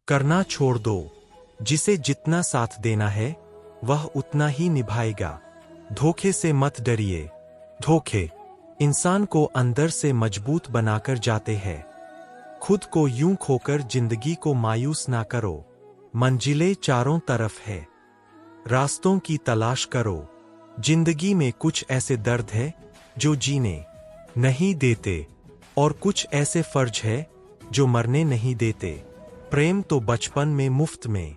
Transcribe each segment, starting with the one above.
करना छोड़ दो। जिसे जितना साथ देना है वह उतना ही निभाएगा। धोखे से मत डरिए। धोखे इंसान को अंदर से मजबूत बनाकर जाते हैं। खुद को यूं खोकर जिंदगी को मायूस ना करो। मंजिलें चारों तरफ है, रास्तों की तलाश करो। जिंदगी में कुछ ऐसे दर्द है जो जीने नहीं देते, और कुछ ऐसे फर्ज है जो मरने नहीं देते। प्रेम तो बचपन में मुफ्त में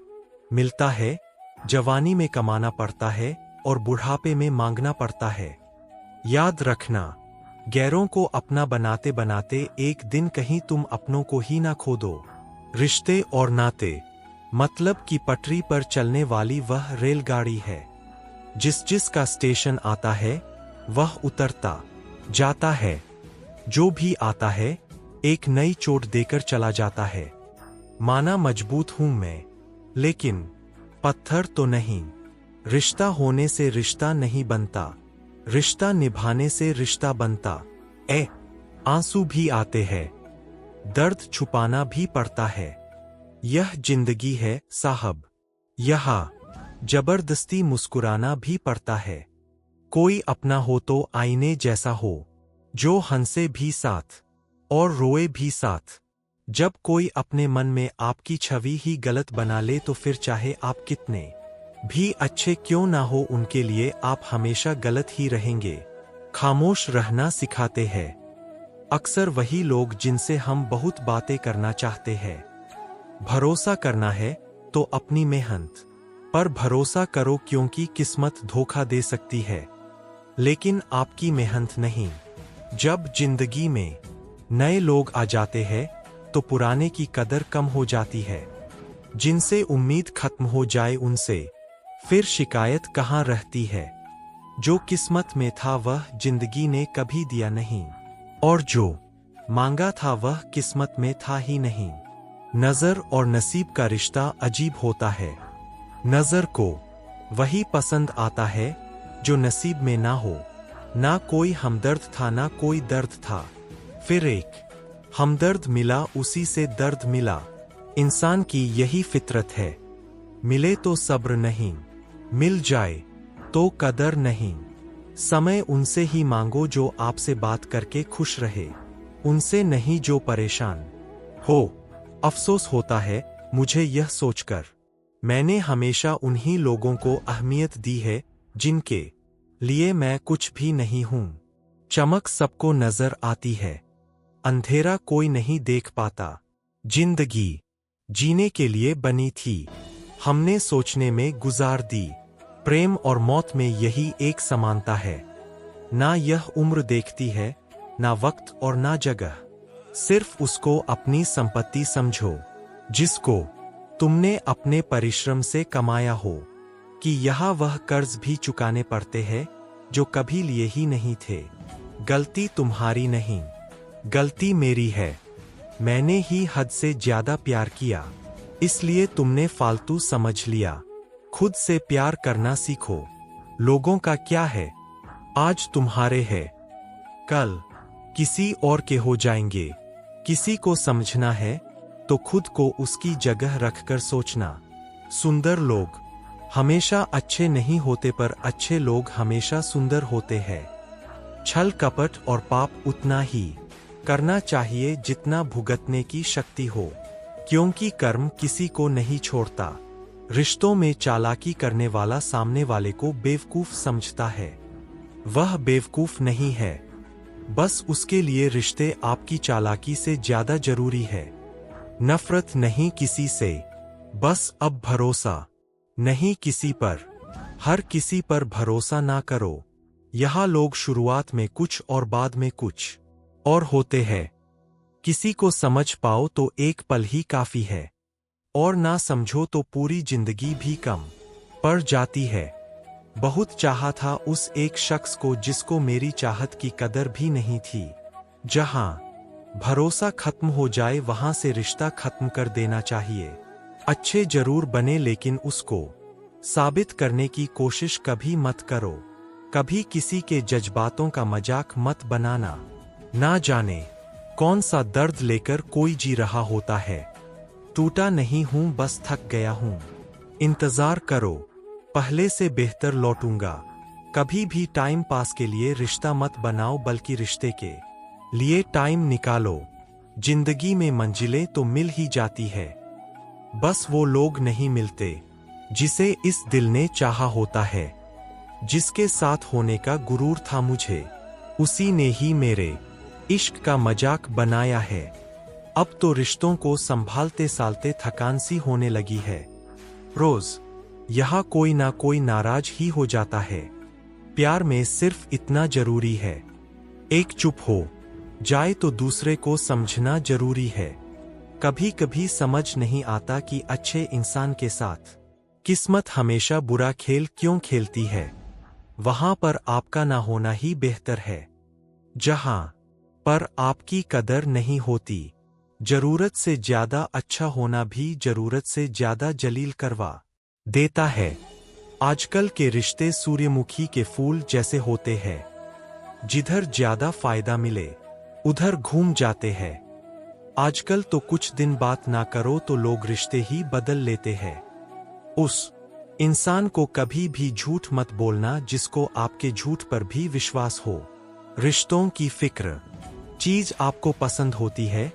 मिलता है, जवानी में कमाना पड़ता है और बुढ़ापे में मांगना पड़ता है। याद रखना, गैरों को अपना बनाते बनाते एक दिन कहीं तुम अपनों को ही ना खो दो। रिश्ते और नाते मतलब की पटरी पर चलने वाली वह रेलगाड़ी है। जिसका स्टेशन आता है वह उतरता जाता है। जो भी आता है एक नई चोट देकर चला जाता है। माना मजबूत हूं मैं, लेकिन पत्थर तो नहीं। रिश्ता होने से रिश्ता नहीं बनता, रिश्ता निभाने से रिश्ता बनता। आंसू भी आते हैं, दर्द छुपाना भी पड़ता है। यह जिंदगी है साहब, यहाँ जबरदस्ती मुस्कुराना भी पड़ता है। कोई अपना हो तो आईने जैसा हो, जो हंसे भी साथ और रोए भी साथ। जब कोई अपने मन में आपकी छवि ही गलत बना ले तो फिर चाहे आप कितने भी अच्छे क्यों ना हो, उनके लिए आप हमेशा गलत ही रहेंगे। खामोश रहना सिखाते हैं अक्सर वही लोग जिनसे हम बहुत बातें करना चाहते हैं। भरोसा करना है तो अपनी मेहनत पर भरोसा करो, क्योंकि किस्मत धोखा दे सकती है लेकिन आपकी मेहनत नहीं। जब जिंदगी में नए लोग आ जाते हैं तो पुराने की कदर कम हो जाती है। जिनसे उम्मीद खत्म हो जाए उनसे फिर शिकायत कहाँ रहती है। जो किस्मत में था वह जिंदगी ने कभी दिया नहीं, और जो मांगा था वह किस्मत में था ही नहीं। नजर और नसीब का रिश्ता अजीब होता है। नजर को वही पसंद आता है जो नसीब में ना हो। ना कोई हमदर्द था ना कोई दर्द था, फिर एक हमदर्द मिला, उसी से दर्द मिला। इंसान की यही फितरत है, मिले तो सब्र नहीं, मिल जाए तो कदर नहीं। समय उनसे ही मांगो जो आपसे बात करके खुश रहे, उनसे नहीं जो परेशान हो। अफसोस होता है मुझे यह सोचकर, मैंने हमेशा उन्हीं लोगों को अहमियत दी है जिनके लिए मैं कुछ भी नहीं हूं। चमक सबको नजर आती है, अंधेरा कोई नहीं देख पाता। जिंदगी जीने के लिए बनी थी, हमने सोचने में गुजार दी। प्रेम और मौत में यही एक समानता है। ना यह उम्र देखती है, ना वक्त और ना जगह। सिर्फ उसको अपनी संपत्ति समझो जिसको तुमने अपने परिश्रम से कमाया हो। कि यहाँ वह कर्ज भी चुकाने पड़ते हैं जो कभी लिए ही नहीं थे। गलती तुम्हारी नहीं, गलती मेरी है। मैंने ही हद से ज्यादा प्यार किया, इसलिए तुमने फालतू समझ लिया। खुद से प्यार करना सीखो। लोगों का क्या है, आज तुम्हारे है, कल किसी और के हो जाएंगे। किसी को समझना है तो खुद को उसकी जगह रखकर सोचना। सुंदर लोग हमेशा अच्छे नहीं होते, पर अच्छे लोग हमेशा सुंदर होते हैं। छल कपट और पाप उतना ही करना चाहिए जितना भुगतने की शक्ति हो, क्योंकि कर्म किसी को नहीं छोड़ता। रिश्तों में चालाकी करने वाला सामने वाले को बेवकूफ समझता है, वह बेवकूफ नहीं है, बस उसके लिए रिश्ते आपकी चालाकी से ज्यादा जरूरी है। नफरत नहीं किसी से, बस अब भरोसा नहीं किसी पर। हर किसी पर भरोसा ना करो। यहाँ लोग शुरुआत में कुछ और बाद में कुछ और होते हैं। किसी को समझ पाओ तो एक पल ही काफी है, और ना समझो तो पूरी जिंदगी भी कम पड़ जाती है। बहुत चाहा था उस एक शख्स को जिसको मेरी चाहत की कदर भी नहीं थी। जहां भरोसा खत्म हो जाए वहां से रिश्ता खत्म कर देना चाहिए। अच्छे जरूर बने लेकिन उसको साबित करने की कोशिश कभी मत करो। कभी किसी के जज्बातों का मजाक मत बनाना। ना जाने कौन सा दर्द लेकर कोई जी रहा होता है, टूटा नहीं हूं, बस थक गया हूं। इंतजार करो, पहले से बेहतर लौटूंगा। कभी भी टाइम पास के लिए रिश्ता मत बनाओ, बल्कि रिश्ते के लिए टाइम निकालो। जिंदगी में मंजिलें तो मिल ही जाती है, बस वो लोग नहीं मिलते जिसे इस दिल ने चाहा होता है। जिसके साथ होने का गुरूर था मुझे, उसी ने ही मेरे इश्क का मजाक बनाया है। अब तो रिश्तों को संभालते सालते थकान सी होने लगी है। रोज यहाँ कोई ना कोई नाराज ही हो जाता है। प्यार में सिर्फ इतना जरूरी है, एक चुप हो जाए तो दूसरे को समझना जरूरी है। कभी कभी समझ नहीं आता कि अच्छे इंसान के साथ किस्मत हमेशा बुरा खेल क्यों खेलती है। वहां पर आपका ना होना ही बेहतर है, जहां पर आपकी कदर नहीं होती। जरूरत से ज्यादा अच्छा होना भी जरूरत से ज्यादा जलील करवा देता है। आजकल के रिश्ते सूर्यमुखी के फूल जैसे होते हैं, जिधर ज्यादा फायदा मिले उधर घूम जाते हैं। आजकल तो कुछ दिन बात ना करो तो लोग रिश्ते ही बदल लेते हैं। उस इंसान को कभी भी झूठ मत बोलना जिसको आपके झूठ पर भी विश्वास हो। रिश्तों की फिक्र चीज आपको पसंद होती है,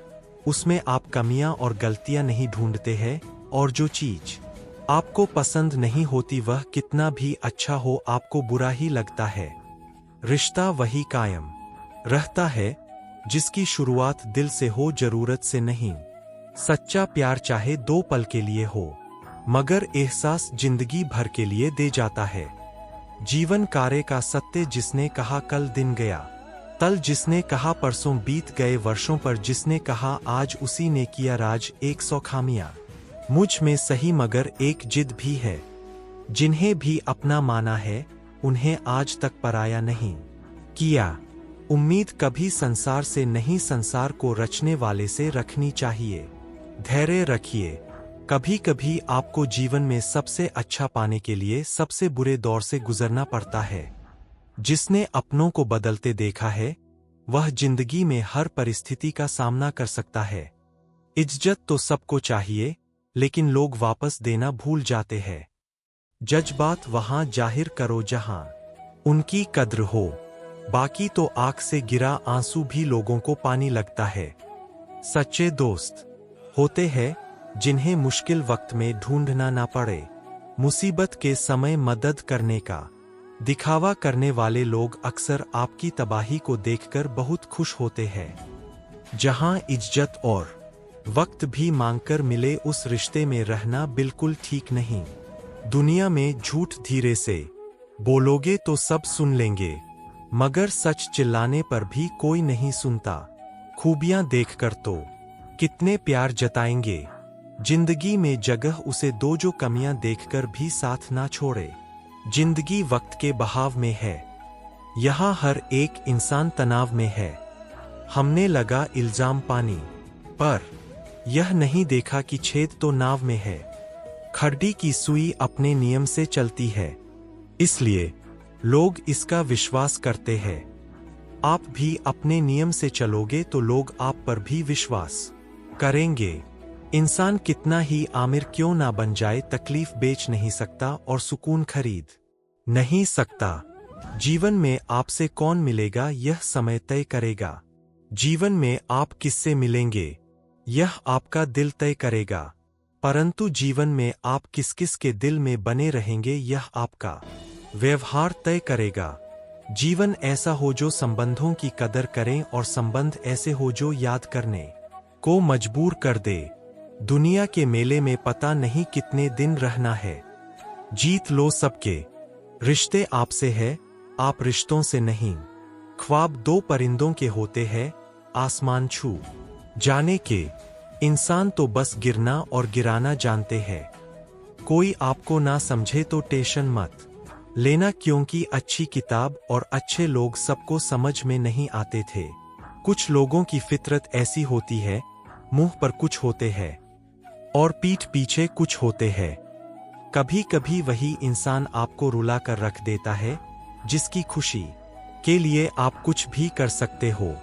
उसमें आप कमियां और गलतियां नहीं ढूंढते हैं, और जो चीज आपको पसंद नहीं होती वह कितना भी अच्छा हो आपको बुरा ही लगता है। रिश्ता वही कायम रहता है जिसकी शुरुआत दिल से हो, जरूरत से नहीं। सच्चा प्यार चाहे 2 पल के लिए हो, मगर एहसास जिंदगी भर के लिए दे जाता है। जीवन कार्य का सत्य जिसने कहा कल दिन गया, तल जिसने कहा परसों बीत गए वर्षों पर जिसने कहा आज, उसी ने किया राज 100 खामियां मुझ में सही मगर एक जिद भी है। जिन्हें भी अपना माना है उन्हें आज तक पराया नहीं किया। उम्मीद कभी संसार से नहीं, संसार को रचने वाले से रखनी चाहिए। धैर्य रखिए, कभी कभी आपको जीवन में सबसे अच्छा पाने के लिए सबसे बुरे दौर से गुजरना पड़ता है। जिसने अपनों को बदलते देखा है वह जिंदगी में हर परिस्थिति का सामना कर सकता है। इज्जत तो सबको चाहिए, लेकिन लोग वापस देना भूल जाते हैं। जज्बात वहां जाहिर करो जहां उनकी कद्र हो, बाकी तो आंख से गिरा आंसू भी लोगों को पानी लगता है। सच्चे दोस्त होते हैं जिन्हें मुश्किल वक्त में ढूंढना ना पड़े, मुसीबत के समय मदद करने का दिखावा करने वाले लोग अक्सर आपकी तबाही को देखकर बहुत खुश होते हैं। जहां इज्जत और वक्त भी मांगकर मिले उस रिश्ते में रहना बिल्कुल ठीक नहीं। दुनिया में झूठ धीरे से बोलोगे तो सब सुन लेंगे, मगर सच चिल्लाने पर भी कोई नहीं सुनता। खूबियां देखकर तो कितने प्यार जताएंगे, जिंदगी में जगह उसे दो जो कमियां देखकर भी साथ ना छोड़े। जिंदगी वक्त के बहाव में है, यहाँ हर एक इंसान तनाव में है। हमने लगा इल्जाम पानी पर, यह नहीं देखा कि छेद तो नाव में है। खड्डी की सुई अपने नियम से चलती है, इसलिए लोग इसका विश्वास करते हैं। आप भी अपने नियम से चलोगे तो लोग आप पर भी विश्वास करेंगे। इंसान कितना ही आमिर क्यों ना बन जाए, तकलीफ बेच नहीं सकता और सुकून खरीद नहीं सकता। जीवन में आपसे कौन मिलेगा यह समय तय करेगा। जीवन में आप किससे मिलेंगे यह आपका दिल तय करेगा, परंतु जीवन में आप किस किस के दिल में बने रहेंगे यह आपका व्यवहार तय करेगा। जीवन ऐसा हो जो संबंधों की कदर करें और संबंध ऐसे हो जो याद करने को मजबूर कर दे। दुनिया के मेले में पता नहीं कितने दिन रहना है। जीत लो सबके रिश्ते आपसे है, आप रिश्तों से नहीं। ख्वाब 2 परिंदों के होते हैं, आसमान छू जाने के। इंसान तो बस गिरना और गिराना जानते हैं। कोई आपको ना समझे तो टेंशन मत लेना, क्योंकि अच्छी किताब और अच्छे लोग सबको समझ में नहीं आते थे। कुछ लोगों की फितरत ऐसी होती है, मुंह पर कुछ होते हैं और पीठ पीछे कुछ होते हैं। कभी कभी वही इंसान आपको रुला कर रख देता है जिसकी खुशी के लिए आप कुछ भी कर सकते हो।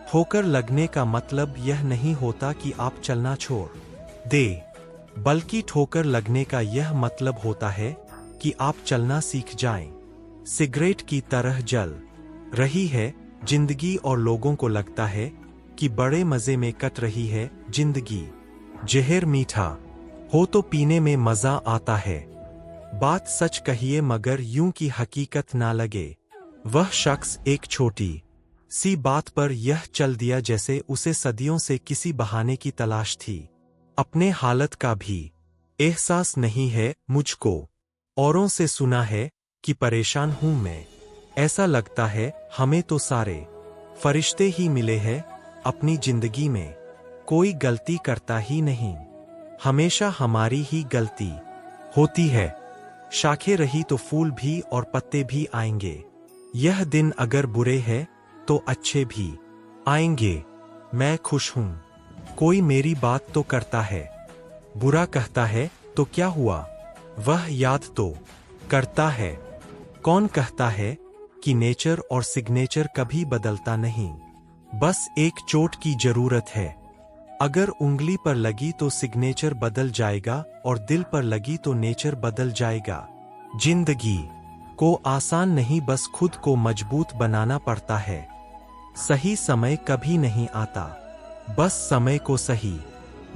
ठोकर लगने का मतलब यह नहीं होता कि आप चलना छोड़ दे, बल्कि ठोकर लगने का यह मतलब होता है कि आप चलना सीख जाएं। सिगरेट की तरह जल रही है जिंदगी और लोगों को लगता है कि बड़े मजे में कट रही है जिंदगी। जहर मीठा हो तो पीने में मजा आता है। बात सच कहिए मगर यूं की हकीकत ना लगे। वह शख्स एक छोटी सी बात पर यह चल दिया जैसे उसे सदियों से किसी बहाने की तलाश थी। अपने हालत का भी एहसास नहीं है मुझको। औरों से सुना है कि परेशान हूं मैं। ऐसा लगता है हमें तो सारे फरिश्ते ही मिले हैं अपनी जिंदगी में। कोई गलती करता ही नहीं, हमेशा हमारी ही गलती होती है। शाखें रही तो फूल भी और पत्ते भी आएंगे। यह दिन अगर बुरे हैं तो अच्छे भी आएंगे। मैं खुश हूं, कोई मेरी बात तो करता है। बुरा कहता है तो क्या हुआ, वह याद तो करता है। कौन कहता है कि नेचर और सिग्नेचर कभी बदलता नहीं। बस एक चोट की जरूरत है। अगर उंगली पर लगी तो सिग्नेचर बदल जाएगा और दिल पर लगी तो नेचर बदल जाएगा। जिंदगी को आसान नहीं बस खुद को मजबूत बनाना पड़ता है। सही समय कभी नहीं आता, बस समय को सही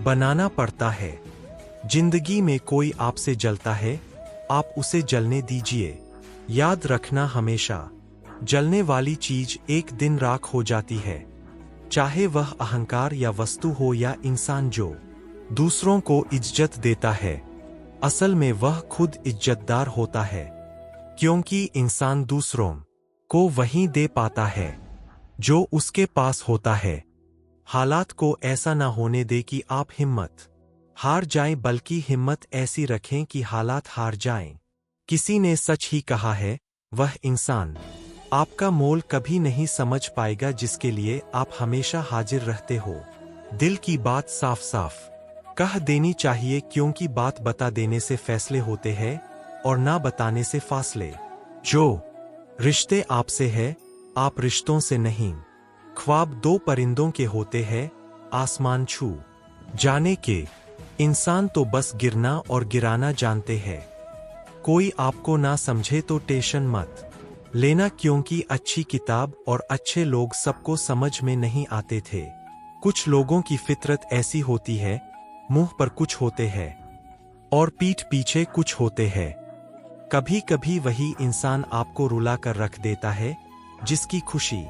बनाना पड़ता है। जिंदगी में कोई आपसे जलता है, आप उसे जलने दीजिए। याद रखना हमेशा जलने वाली चीज एक दिन राख हो जाती है। चाहे वह अहंकार या वस्तु हो या इंसान जो दूसरों को इज्जत देता है, असल में वह खुद इज्जतदार होता है। क्योंकि इंसान दूसरों को वही दे पाता है जो उसके पास होता है। हालात को ऐसा ना होने दे कि आप हिम्मत हार जाएं, बल्कि हिम्मत ऐसी रखें कि हालात हार जाएं। किसी ने सच ही कहा है, वह इंसान आपका मोल कभी नहीं समझ पाएगा जिसके लिए आप हमेशा हाजिर रहते हो। दिल की बात साफ साफ कह देनी चाहिए, क्योंकि बात बता देने से फैसले होते हैं और ना बताने से फासले। जो रिश्ते आपसे है, आप रिश्तों से नहीं। ख्वाब दो परिंदों के होते हैं, आसमान छू जाने के। इंसान तो बस गिरना और गिराना जानते हैं। कोई आपको ना समझे तो टेंशन मत लेना, क्योंकि अच्छी किताब और अच्छे लोग सबको समझ में नहीं आते थे। कुछ लोगों की फितरत ऐसी होती है, मुंह पर कुछ होते हैं और पीठ पीछे कुछ होते हैं। कभी कभी वही इंसान आपको रुला कर रख देता है जिसकी खुशी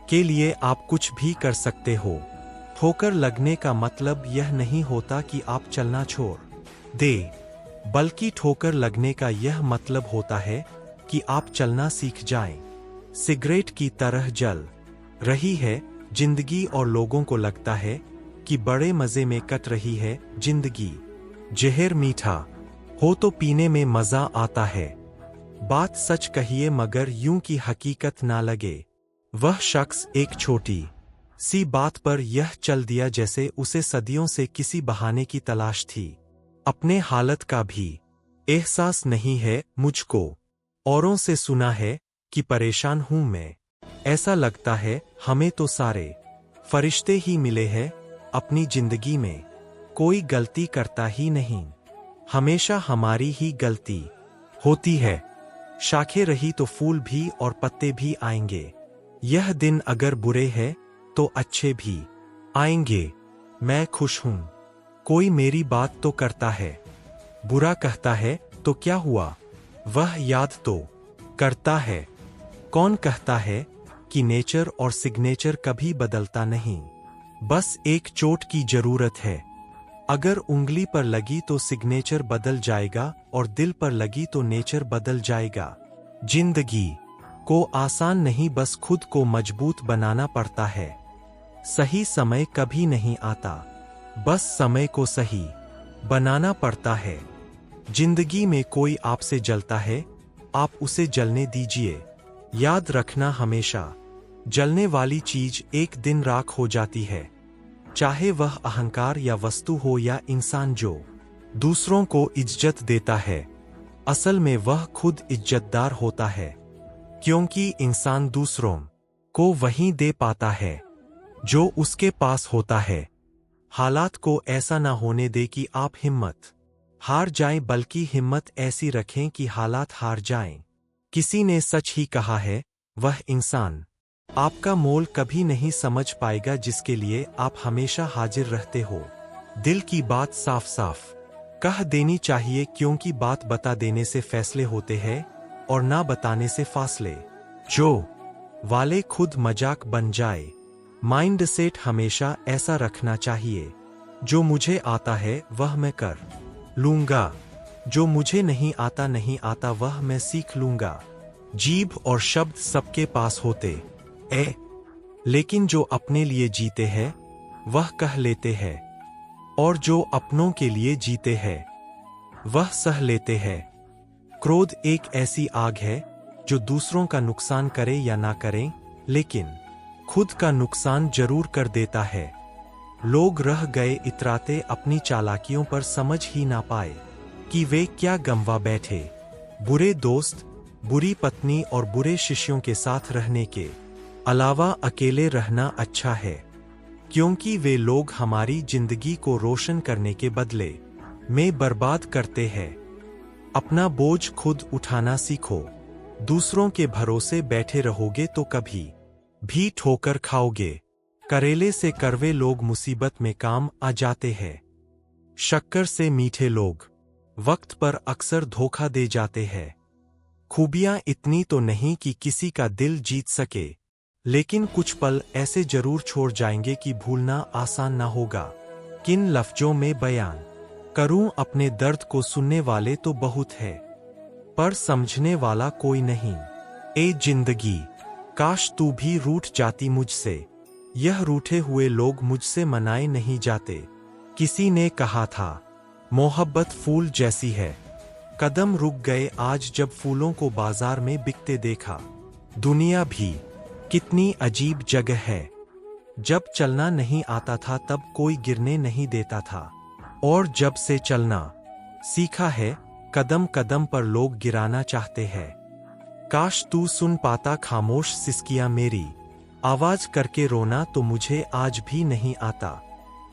के लिए आप कुछ भी कर सकते हो। ठोकर लगने का मतलब यह नहीं होता कि आप चलना छोड़ दे, बल्कि ठोकर लगने का यह मतलब होता है कि आप चलना सीख जाएं। सिगरेट की तरह जल रही है जिंदगी और लोगों को लगता है कि बड़े मजे में कट रही है जिंदगी। जहर मीठा हो तो पीने में मजा आता है। बात सच कहिए मगर यूं की हकीकत ना लगे। वह शख्स एक छोटी सी बात पर यह चल दिया जैसे उसे सदियों से किसी बहाने की तलाश थी। अपने हालत का भी एहसास नहीं है मुझको। औरों से सुना है कि परेशान हूं मैं। ऐसा लगता है हमें तो सारे फरिश्ते ही मिले हैं अपनी जिंदगी में। कोई गलती करता ही नहीं, हमेशा हमारी ही गलती होती है। शाखें रही तो फूल भी और पत्ते भी आएंगे। यह दिन अगर बुरे हैं तो अच्छे भी आएंगे। मैं खुश हूं, कोई मेरी बात तो करता है। बुरा कहता है तो क्या हुआ, वह याद तो करता है। कौन कहता है कि नेचर और सिग्नेचर कभी बदलता नहीं। बस एक चोट की जरूरत है। अगर उंगली पर लगी तो सिग्नेचर बदल जाएगा और दिल पर लगी तो नेचर बदल जाएगा। जिंदगी को आसान नहीं बस खुद को मजबूत बनाना पड़ता है। सही समय कभी नहीं आता, बस समय को सही बनाना पड़ता है। जिंदगी में कोई आपसे जलता है, आप उसे जलने दीजिए। याद रखना हमेशा जलने वाली चीज एक दिन राख हो जाती है। चाहे वह अहंकार या वस्तु हो या इंसान जो दूसरों को इज्जत देता है, असल में वह खुद इज्जतदार होता है। क्योंकि इंसान दूसरों को वही दे पाता है जो उसके पास होता है। हालात को ऐसा ना होने दे कि आप हिम्मत हार जाएं, बल्कि हिम्मत ऐसी रखें कि हालात हार जाएं। किसी ने सच ही कहा है, वह इंसान आपका मोल कभी नहीं समझ पाएगा जिसके लिए आप हमेशा हाजिर रहते हो। दिल की बात साफ साफ कह देनी चाहिए, क्योंकि बात बता देने से फैसले होते हैं और ना बताने से फासले। जो वाले खुद मजाक बन जाए, माइंड सेट हमेशा ऐसा रखना चाहिए। जो मुझे आता है वह मैं कर लूंगा, जो मुझे नहीं आता वह मैं सीख लूंगा। जीभ और शब्द सबके पास होते लेकिन जो अपने लिए जीते हैं वह कह लेते हैं, और जो अपनों के लिए जीते हैं वह सह लेते हैं। क्रोध एक ऐसी आग है जो दूसरों का नुकसान करे या ना करे, लेकिन खुद का नुकसान जरूर कर देता है। लोग रह गए इतराते अपनी चालाकियों पर, समझ ही ना पाए कि वे क्या गंवा बैठे। बुरे दोस्त, बुरी पत्नी और बुरे शिष्यों के साथ रहने के अलावा अकेले रहना अच्छा है, क्योंकि वे लोग हमारी जिंदगी को रोशन करने के बदले में बर्बाद करते हैं। अपना बोझ खुद उठाना सीखो। दूसरों के भरोसे बैठे रहोगे तो कभी भी ठोकर खाओगे। करेले से कड़वे लोग मुसीबत में काम आ जाते हैं। शक्कर से मीठे लोग वक्त पर अक्सर धोखा दे जाते हैं। खूबियां इतनी तो नहीं कि किसी का दिल जीत सके, लेकिन कुछ पल ऐसे जरूर छोड़ जाएंगे कि भूलना आसान ना होगा। किन लफ्जों में बयान करूं अपने दर्द को, सुनने वाले तो बहुत है पर समझने वाला कोई नहीं। ए जिंदगी, काश तू भी रूठ जाती मुझसे। यह रूठे हुए लोग मुझसे मनाए नहीं जाते। किसी ने कहा था, मोहब्बत फूल जैसी है। कदम रुक गए आज जब फूलों को बाजार में बिकते देखा। दुनिया भी कितनी अजीब जगह है। जब चलना नहीं आता था तब कोई गिरने नहीं देता था, और जब से चलना सीखा है कदम कदम पर लोग गिराना चाहते हैं। काश तू सुन पाता खामोश सिसकियां मेरी, आवाज करके रोना तो मुझे आज भी नहीं आता।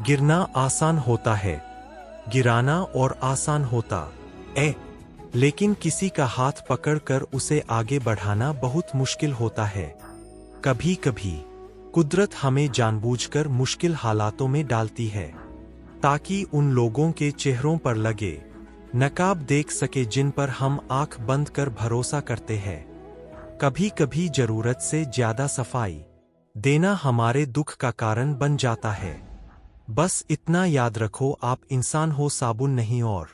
गिरना आसान होता है, गिराना और आसान होता लेकिन किसी का हाथ पकड़कर उसे आगे बढ़ाना बहुत मुश्किल होता है। कभी कभी कुदरत हमें जानबूझकर मुश्किल हालातों में डालती है, ताकि उन लोगों के चेहरों पर लगे नकाब देख सके जिन पर हम आंख बंद कर भरोसा करते हैं। कभी कभी जरूरत से ज्यादा सफाई देना हमारे दुख का कारण बन जाता है। बस इतना याद रखो, आप इंसान हो, साबुन नहीं। और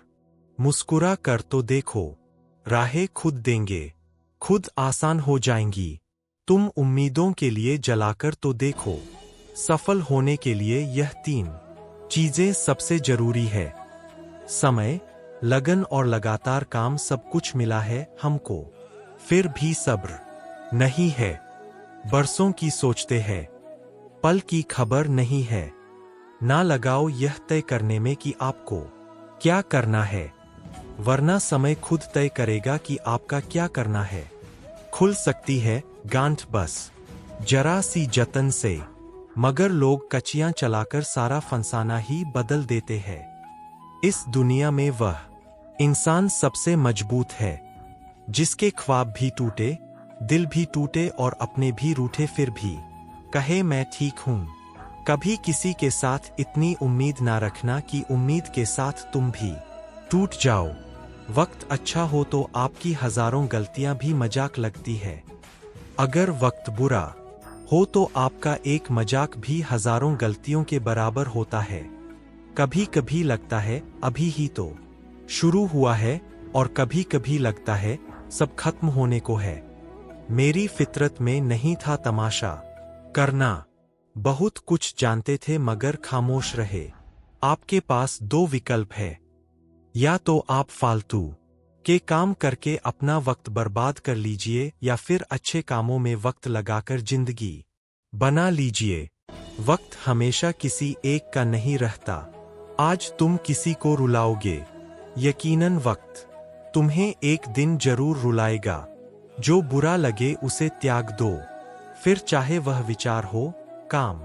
मुस्कुरा कर तो देखो, राहें खुद देंगे, खुद आसान हो जाएंगी। तुम उम्मीदों के लिए जलाकर तो देखो। सफल होने के लिए यह 3 चीजें सबसे जरूरी है। समय, लगन और लगातार काम। सब कुछ मिला है हमको, फिर भी सब्र नहीं है। बरसों की सोचते हैं, पल की खबर नहीं है। ना लगाओ यह तय करने में कि आपको क्या करना है, वरना समय खुद तय करेगा कि आपका क्या करना है। खुल सकती है गांठ बस जरा सी जतन से, मगर लोग कचियां चलाकर सारा फंसाना ही बदल देते हैं। इस दुनिया में वह इंसान सबसे मजबूत है जिसके ख्वाब भी टूटे, दिल भी टूटे और अपने भी रूठे, फिर भी कहे मैं ठीक हूं। कभी किसी के साथ इतनी उम्मीद ना रखना कि उम्मीद के साथ तुम भी टूट जाओ। वक्त अच्छा हो तो आपकी हजारों गलतियां भी मजाक लगती है। अगर वक्त बुरा हो तो आपका एक मजाक भी हजारों गलतियों के बराबर होता है। कभी कभी लगता है अभी ही तो शुरू हुआ है, और कभी कभी लगता है सब खत्म होने को है। मेरी फितरत में नहीं था तमाशा करना। बहुत कुछ जानते थे मगर खामोश रहे। आपके पास 2 विकल्प है, या तो आप फालतू के काम करके अपना वक्त बर्बाद कर लीजिए, या फिर अच्छे कामों में वक्त लगाकर जिंदगी बना लीजिए। वक्त हमेशा किसी एक का नहीं रहता। आज तुम किसी को रुलाओगे, यकीनन वक्त तुम्हें एक दिन जरूर रुलाएगा। जो बुरा लगे उसे त्याग दो, फिर चाहे वह विचार हो, काम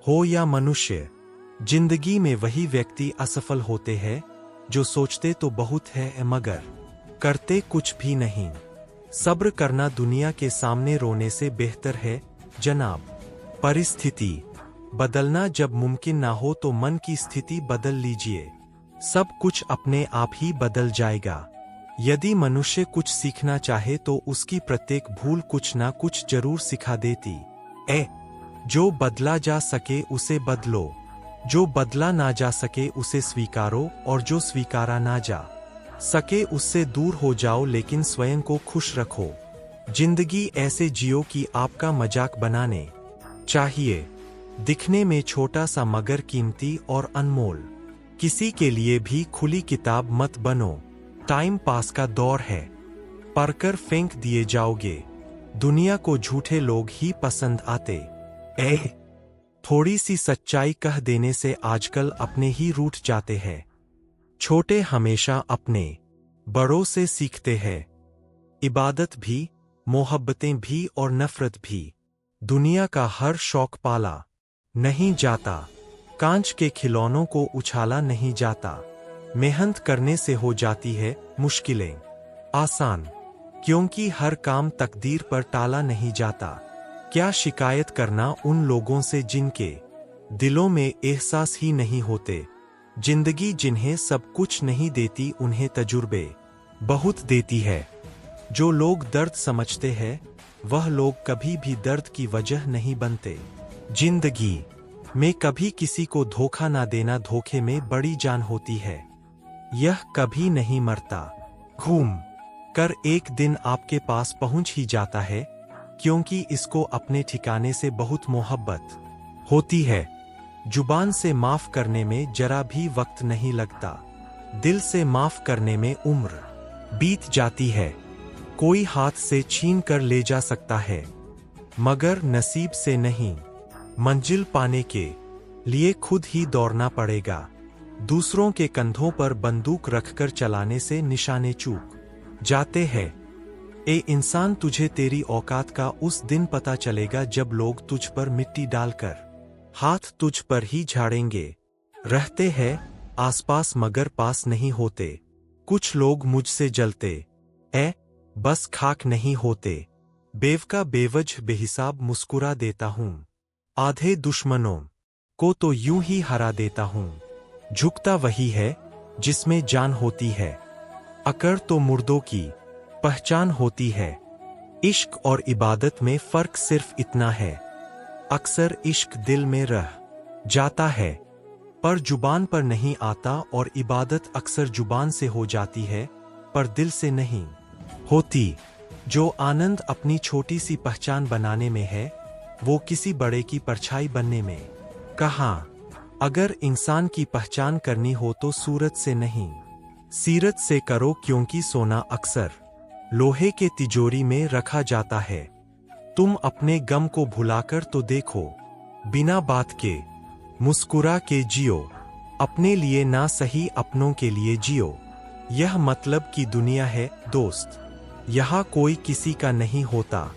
हो या मनुष्य। जिंदगी में वही व्यक्ति असफल होते हैं जो सोचते तो बहुत है मगर करते कुछ भी नहीं। सब्र करना दुनिया के सामने रोने से बेहतर है जनाब। परिस्थिति बदलना जब मुमकिन ना हो तो मन की स्थिति बदल लीजिए, सब कुछ अपने आप ही बदल जाएगा। यदि मनुष्य कुछ सीखना चाहे तो उसकी प्रत्येक भूल कुछ ना कुछ जरूर सिखा देती है। जो बदला जा सके उसे बदलो, जो बदला ना जा सके उसे स्वीकारो, और जो स्वीकारा ना जा सके उससे दूर हो जाओ, लेकिन स्वयं को खुश रखो। जिंदगी ऐसे जियो कि आपका मजाक बनाने चाहिए। दिखने में छोटा सा मगर कीमती और अनमोल। किसी के लिए भी खुली किताब मत बनो। टाइम पास का दौर है, पढ़कर फेंक दिए जाओगे। दुनिया को झूठे लोग ही पसंद आते। थोड़ी सी सच्चाई कह देने से आजकल अपने ही रूठ जाते हैं। छोटे हमेशा अपने बड़ों से सीखते हैं। इबादत भी, मोहब्बतें भी और नफरत भी। दुनिया का हर शौक पाला नहीं जाता, कांच के खिलौनों को उछाला नहीं जाता। मेहनत करने से हो जाती है मुश्किलें आसान, क्योंकि हर काम तकदीर पर टाला नहीं जाता। क्या शिकायत करना उन लोगों से जिनके दिलों में एहसास ही नहीं होते। जिंदगी जिन्हें सब कुछ नहीं देती उन्हें तजुर्बे बहुत देती है। जो लोग दर्द समझते हैं वह लोग कभी भी दर्द की वजह नहीं बनते। जिंदगी में कभी किसी को धोखा ना देना, धोखे में बड़ी जान होती है। यह कभी नहीं मरता, घूम कर एक दिन आपके पास पहुंच ही जाता है, क्योंकि इसको अपने ठिकाने से बहुत मोहब्बत होती है। जुबान से माफ करने में जरा भी वक्त नहीं लगता, दिल से माफ करने में उम्र बीत जाती है। कोई हाथ से छीन कर ले जा सकता है मगर नसीब से नहीं। मंजिल पाने के लिए खुद ही दौड़ना पड़ेगा। दूसरों के कंधों पर बंदूक रखकर चलाने से निशाने चूक जाते हैं। इंसान, तुझे तेरी औकात का उस दिन पता चलेगा जब लोग तुझ पर मिट्टी डालकर हाथ तुझ पर ही झाड़ेंगे। रहते हैं आसपास मगर पास नहीं होते। कुछ लोग मुझसे जलते बस खाक नहीं होते। बेवका बेवजह बेहिसाब मुस्कुरा देता हूँ, आधे दुश्मनों को तो यूं ही हरा देता हूँ। झुकता वही है जिसमें जान होती है, अकड़ तो मुर्दों की पहचान होती है। इश्क और इबादत में फर्क सिर्फ इतना है, अक्सर इश्क दिल में रह जाता है पर जुबान पर नहीं आता, और इबादत अक्सर जुबान से हो जाती है पर दिल से नहीं होती। जो आनंद अपनी छोटी सी पहचान बनाने में है वो किसी बड़े की परछाई बनने में कहाँ। अगर इंसान की पहचान करनी हो तो सूरत से नहीं सीरत से करो, क्योंकि सोना अक्सर लोहे के तिजोरी में रखा जाता है। तुम अपने गम को भुलाकर तो देखो, बिना बात के मुस्कुरा के जियो। अपने लिए ना सही अपनों के लिए जियो। यह मतलब की दुनिया है दोस्त, यहाँ कोई किसी का नहीं होता।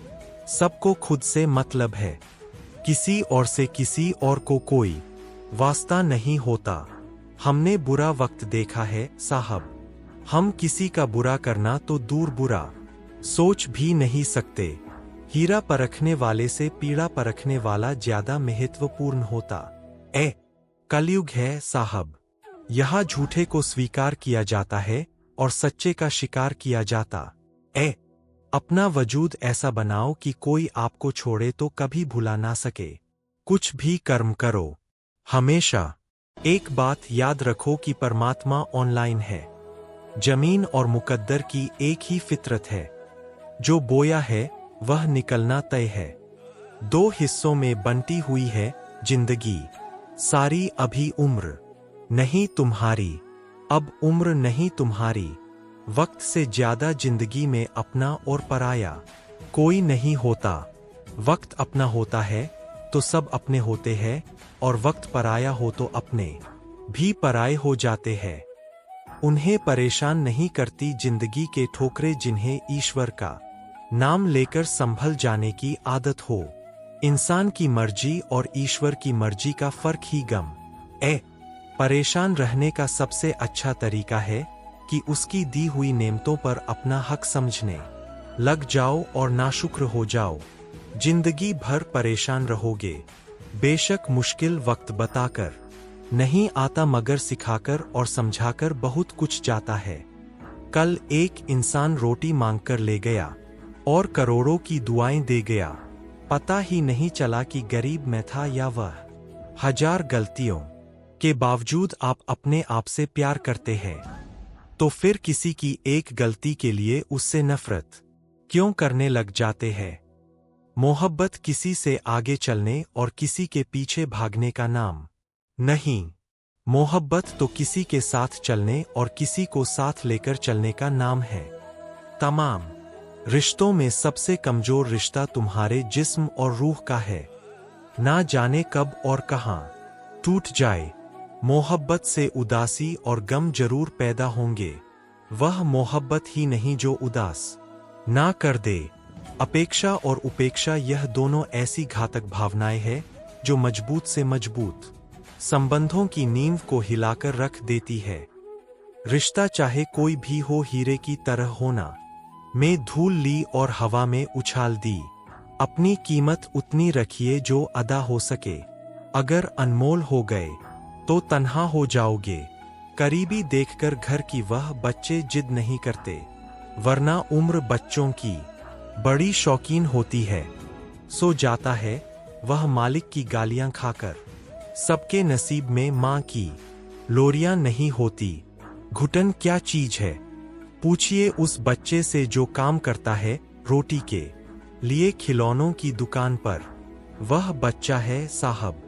सबको खुद से मतलब है, किसी और से किसी और को कोई वास्ता नहीं होता। हमने बुरा वक्त देखा है साहब, हम किसी का बुरा करना तो दूर बुरा सोच भी नहीं सकते। हीरा परखने वाले से पीड़ा परखने वाला ज्यादा महत्वपूर्ण होता। कलयुग है साहब, यहाँ झूठे को स्वीकार किया जाता है और सच्चे का शिकार किया जाता। अपना वजूद ऐसा बनाओ कि कोई आपको छोड़े तो कभी भुला ना सके। कुछ भी कर्म करो, हमेशा एक बात याद रखो कि परमात्मा ऑनलाइन है। जमीन और मुकद्दर की एक ही फितरत है, जो बोया है वह निकलना तय है। दो हिस्सों में बंटी हुई है जिंदगी सारी, अभी उम्र नहीं तुम्हारी, अब उम्र नहीं तुम्हारी। वक्त से ज्यादा जिंदगी में अपना और पराया कोई नहीं होता। वक्त अपना होता है तो सब अपने होते हैं, और वक्त पराया हो तो अपने भी पराये हो जाते हैं। उन्हें परेशान नहीं करती जिंदगी के ठोकरे जिन्हें ईश्वर का नाम लेकर संभल जाने की आदत हो। इंसान की मर्जी और ईश्वर की मर्जी का फर्क ही गम परेशान रहने का सबसे अच्छा तरीका है कि उसकी दी हुई नेमतों पर अपना हक समझने लग जाओ और नाशुक्र हो जाओ। जिंदगी भर परेशान रहोगे, बेशक मुश्किल वक्त बताकर नहीं आता, मगर सिखाकर और समझाकर बहुत कुछ जाता है। कल एक इंसान रोटी मांगकर ले गया और करोड़ों की दुआएं दे गया। पता ही नहीं चला कि गरीब मैं था या वह। हजार गलतियों के बावजूद आप अपने आप से प्यार करते हैं, तो फिर किसी की एक गलती के लिए उससे नफरत क्यों करने लग जाते हैं? मोहब्बत किसी से आगे चलने और किसी के पीछे भागने का नाम नहीं। मोहब्बत तो किसी के साथ चलने और किसी को साथ लेकर चलने का नाम है। तमाम रिश्तों में सबसे कमजोर रिश्ता तुम्हारे जिस्म और रूह का है। ना जाने कब और कहां टूट जाए। मोहब्बत से उदासी और गम जरूर पैदा होंगे, वह मोहब्बत ही नहीं जो उदास ना कर दे। अपेक्षा और उपेक्षा, यह दोनों ऐसी घातक भावनाएं हैं जो मजबूत से मजबूत संबंधों की नींव को हिलाकर रख देती है। रिश्ता चाहे कोई भी हो, हीरे की तरह होना में धूल ली और हवा में उछाल दी। अपनी कीमत उतनी रखिए जो अदा हो सके। अगर अनमोल हो गए तो तन्हा हो जाओगे। करीबी देखकर घर की वह बच्चे जिद नहीं करते, वरना उम्र बच्चों की बड़ी शौकीन होती है। सो जाता है वह मालिक की गालियां खाकर। सबके नसीब में मां की लोरियां नहीं होती। घुटन क्या चीज है, पूछिए उस बच्चे से जो काम करता है रोटी के लिए खिलौनों की दुकान पर। वह बच्चा है साहब,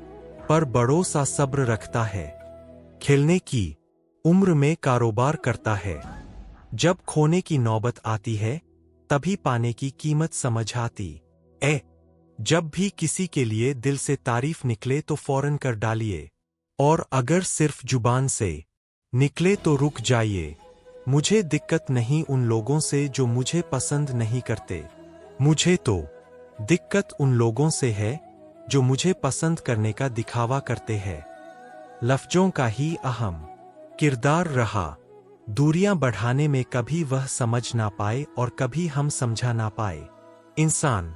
पर बड़ों सा सब्र रखता है। खेलने की उम्र में कारोबार करता है। जब खोने की नौबत आती है तभी पाने की कीमत समझ आती। जब भी किसी के लिए दिल से तारीफ निकले तो फौरन कर डालिए, और अगर सिर्फ जुबान से निकले तो रुक जाइए। मुझे दिक्कत नहीं उन लोगों से जो मुझे पसंद नहीं करते, मुझे तो दिक्कत उन लोगों से है जो मुझे पसंद करने का दिखावा करते हैं। लफ्जों का ही अहम किरदार रहा। दूरियां बढ़ाने में कभी वह समझ ना पाए और कभी हम समझा ना पाए। इंसान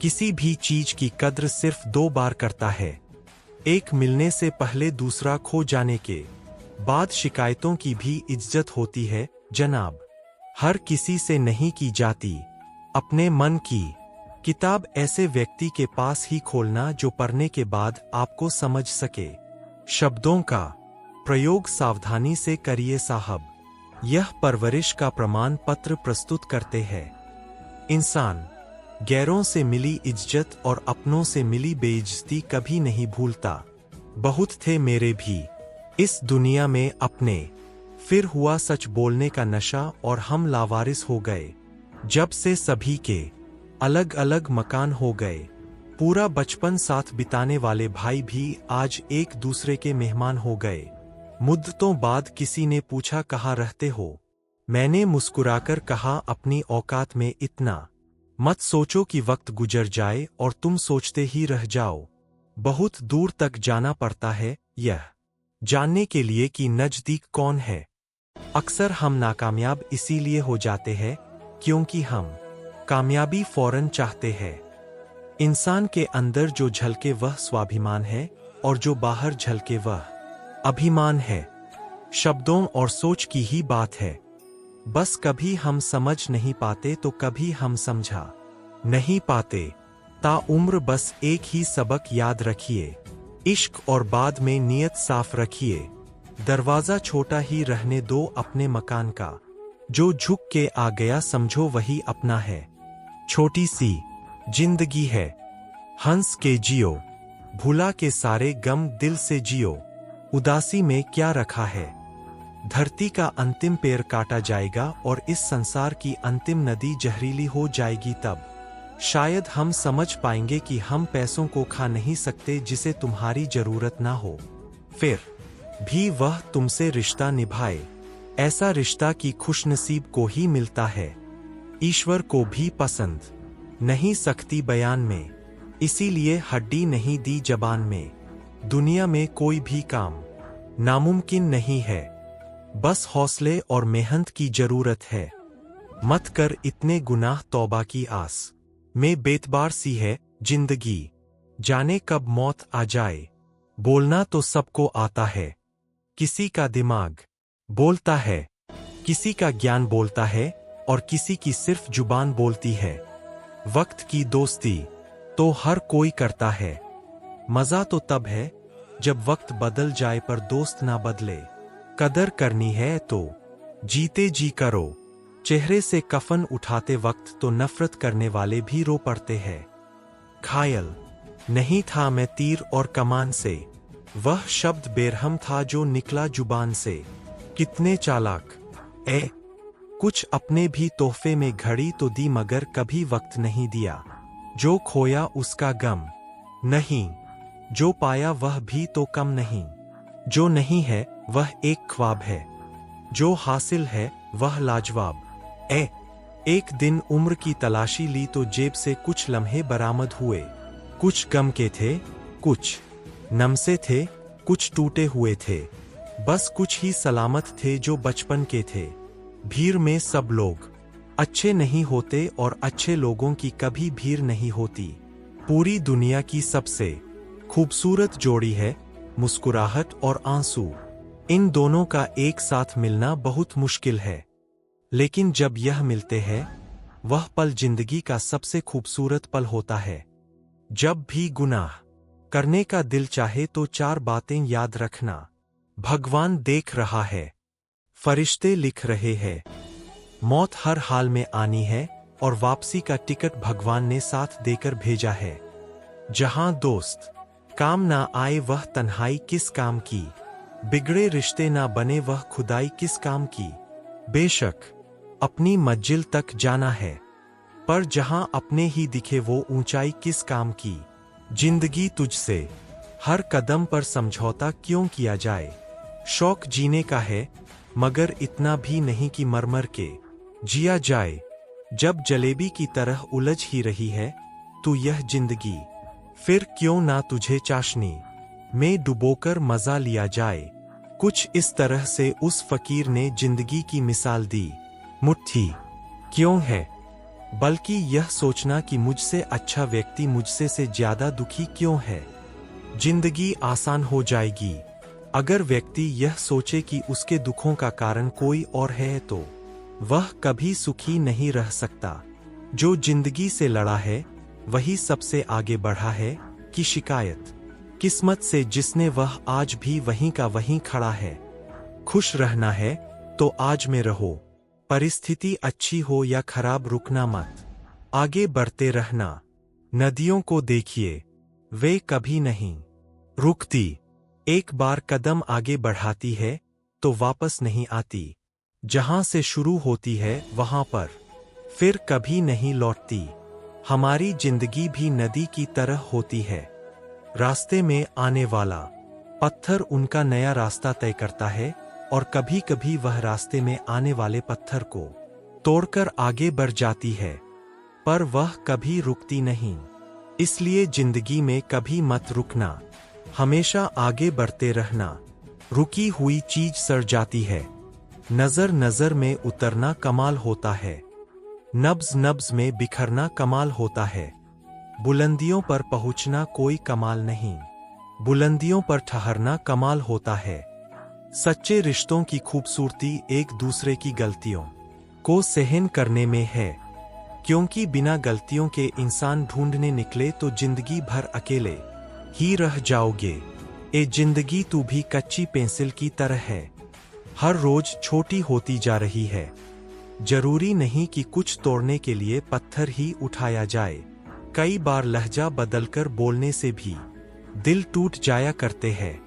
किसी भी चीज की कद्र सिर्फ दो बार करता है, एक मिलने से पहले, दूसरा खो जाने के बाद। शिकायतों की भी इज्जत होती है जनाब, हर किसी से नहीं की जाती। अपने मन की किताब ऐसे व्यक्ति के पास ही खोलना जो पढ़ने के बाद आपको समझ सके। शब्दों का प्रयोग सावधानी से करिए साहब, यह परवरिश का प्रमाण पत्र प्रस्तुत करते हैं। इंसान गैरों से मिली इज्जत और अपनों से मिली बेइज्जती कभी नहीं भूलता। बहुत थे मेरे भी इस दुनिया में अपने, फिर हुआ सच बोलने का नशा और हम लावारिस हो गए। जब से सभी के अलग अलग मकान हो गए, पूरा बचपन साथ बिताने वाले भाई भी आज एक दूसरे के मेहमान हो गए। मुद्दतों बाद किसी ने पूछा कहाँ रहते हो, मैंने मुस्कुराकर कहा अपनी औकात में इतना मत सोचो कि वक्त गुजर जाए और तुम सोचते ही रह जाओ। बहुत दूर तक जाना पड़ता है यह जानने के लिए कि नजदीक कौन है। अक्सर हम नाकामयाब इसीलिए हो जाते हैं क्योंकि हम कामयाबी फौरन चाहते हैं। इंसान के अंदर जो झलके वह स्वाभिमान है और जो बाहर झलके वह अभिमान है। शब्दों और सोच की ही बात है। बस कभी हम समझ नहीं पाते तो कभी हम समझा नहीं पाते। ताउम्र बस एक ही सबक याद रखिए, इश्क और बाद में नियत साफ रखिए। दरवाजा छोटा ही रहने दो अपने मकान का, जो झुक के आ गया समझो वही अपना है। छोटी सी जिंदगी है, हंस के जियो, भुला के सारे गम दिल से जियो। उदासी में क्या रखा है, धरती का अंतिम पेड़ काटा जाएगा और इस संसार की अंतिम नदी जहरीली हो जाएगी। तब शायद हम समझ पाएंगे कि हम पैसों को खा नहीं सकते जिसे तुम्हारी जरूरत ना हो, फिर भी वह तुमसे रिश्ता निभाए। ऐसा रिश्ता की खुशनसीब को ही मिलता है, ईश्वर को भी पसंद नहीं सकती बयान में। इसीलिए हड्डी नहीं दी जबान में, दुनिया में कोई भी काम नामुमकिन नहीं है, बस हौसले और मेहनत की जरूरत है। मत कर इतने गुनाह, तौबा की आस में बेतबार सी है जिंदगी, जाने कब मौत आ जाए। बोलना तो सबको आता है, किसी का दिमाग बोलता है, किसी का ज्ञान बोलता है और किसी की सिर्फ जुबान बोलती है। वक्त की दोस्ती तो हर कोई करता है, मजा तो तब है जब वक्त बदल जाए पर दोस्त ना बदले। कदर करनी है तो जीते जी करो, चेहरे से कफन उठाते वक्त तो नफरत करने वाले भी रो पड़ते हैं। घायल नहीं था मैं तीर और कमान से, वह शब्द बेरहम था जो निकला जुबान से। कितने चालाक कुछ अपने भी तोहफे में घड़ी तो दी मगर कभी वक्त नहीं दिया। जो खोया उसका गम नहीं, जो पाया वह भी तो कम नहीं। जो नहीं है वह एक ख्वाब है, जो हासिल है वह लाजवाब। एक दिन उम्र की तलाशी ली तो जेब से कुछ लम्हे बरामद हुए। कुछ गम के थे, कुछ नम से थे, कुछ टूटे हुए थे, बस कुछ ही सलामत थे जो बचपन के थे। भीड़ में सब लोग अच्छे नहीं होते और अच्छे लोगों की कभी भीड़ नहीं होती। पूरी दुनिया की सबसे खूबसूरत जोड़ी है मुस्कुराहट और आंसू। इन दोनों का एक साथ मिलना बहुत मुश्किल है, लेकिन जब यह मिलते हैं वह पल जिंदगी का सबसे खूबसूरत पल होता है। जब भी गुनाह करने का दिल चाहे तो चार बातें याद रखना। भगवान देख रहा है, फरिश्ते लिख रहे हैं, मौत हर हाल में आनी है और वापसी का टिकट भगवान ने साथ देकर भेजा है। जहां दोस्त काम ना आए वह तन्हाई किस काम की, बिगड़े रिश्ते ना बने वह खुदाई किस काम की। बेशक अपनी मंजिल तक जाना है, पर जहां अपने ही दिखे वो ऊंचाई किस काम की। जिंदगी तुझसे हर कदम पर समझौता क्यों किया जाए। शौक जीने का है मगर इतना भी नहीं कि मर के जिया जाए। जब जलेबी की तरह उलझ ही रही है तू यह जिंदगी, फिर क्यों ना तुझे चाशनी में डुबोकर मजा लिया जाए। कुछ इस तरह से उस फकीर ने जिंदगी की मिसाल दी। मुट्ठी क्यों है, बल्कि यह सोचना कि मुझसे अच्छा व्यक्ति मुझसे से ज्यादा दुखी क्यों है। जिंदगी आसान हो जाएगी अगर व्यक्ति यह सोचे कि उसके दुखों का कारण कोई और है, तो वह कभी सुखी नहीं रह सकता। जो जिंदगी से लड़ा है वही सबसे आगे बढ़ा है कि शिकायत किस्मत से जिसने वह आज भी वहीं का वहीं खड़ा है। खुश रहना है तो आज में रहो, परिस्थिति अच्छी हो या खराब रुकना मत, आगे बढ़ते रहना। नदियों को देखिए, वे कभी नहीं रुकती, एक बार कदम आगे बढ़ाती है तो वापस नहीं आती। जहां से शुरू होती है वहां पर फिर कभी नहीं लौटती। हमारी जिंदगी भी नदी की तरह होती है, रास्ते में आने वाला पत्थर उनका नया रास्ता तय करता है और कभी कभी वह रास्ते में आने वाले पत्थर को तोड़कर आगे बढ़ जाती है, पर वह कभी रुकती नहीं। इसलिए जिंदगी में कभी मत रुकना, हमेशा आगे बढ़ते रहना। रुकी हुई चीज सड़ जाती है, नजर नजर में उतरना कमाल होता है, नब्ज नब्ज में बिखरना कमाल होता है। बुलंदियों पर पहुंचना कोई कमाल नहीं, बुलंदियों पर ठहरना कमाल होता है। सच्चे रिश्तों की खूबसूरती एक दूसरे की गलतियों को सहन करने में है, क्योंकि बिना गलतियों के इंसान ढूंढने निकले तो जिंदगी भर अकेले ही रह जाओगे। ए जिंदगी तू भी कच्ची पेंसिल की तरह है, हर रोज छोटी होती जा रही है। जरूरी नहीं कि कुछ तोड़ने के लिए पत्थर ही उठाया जाए, कई बार लहजा बदलकर बोलने से भी दिल टूट जाया करते हैं।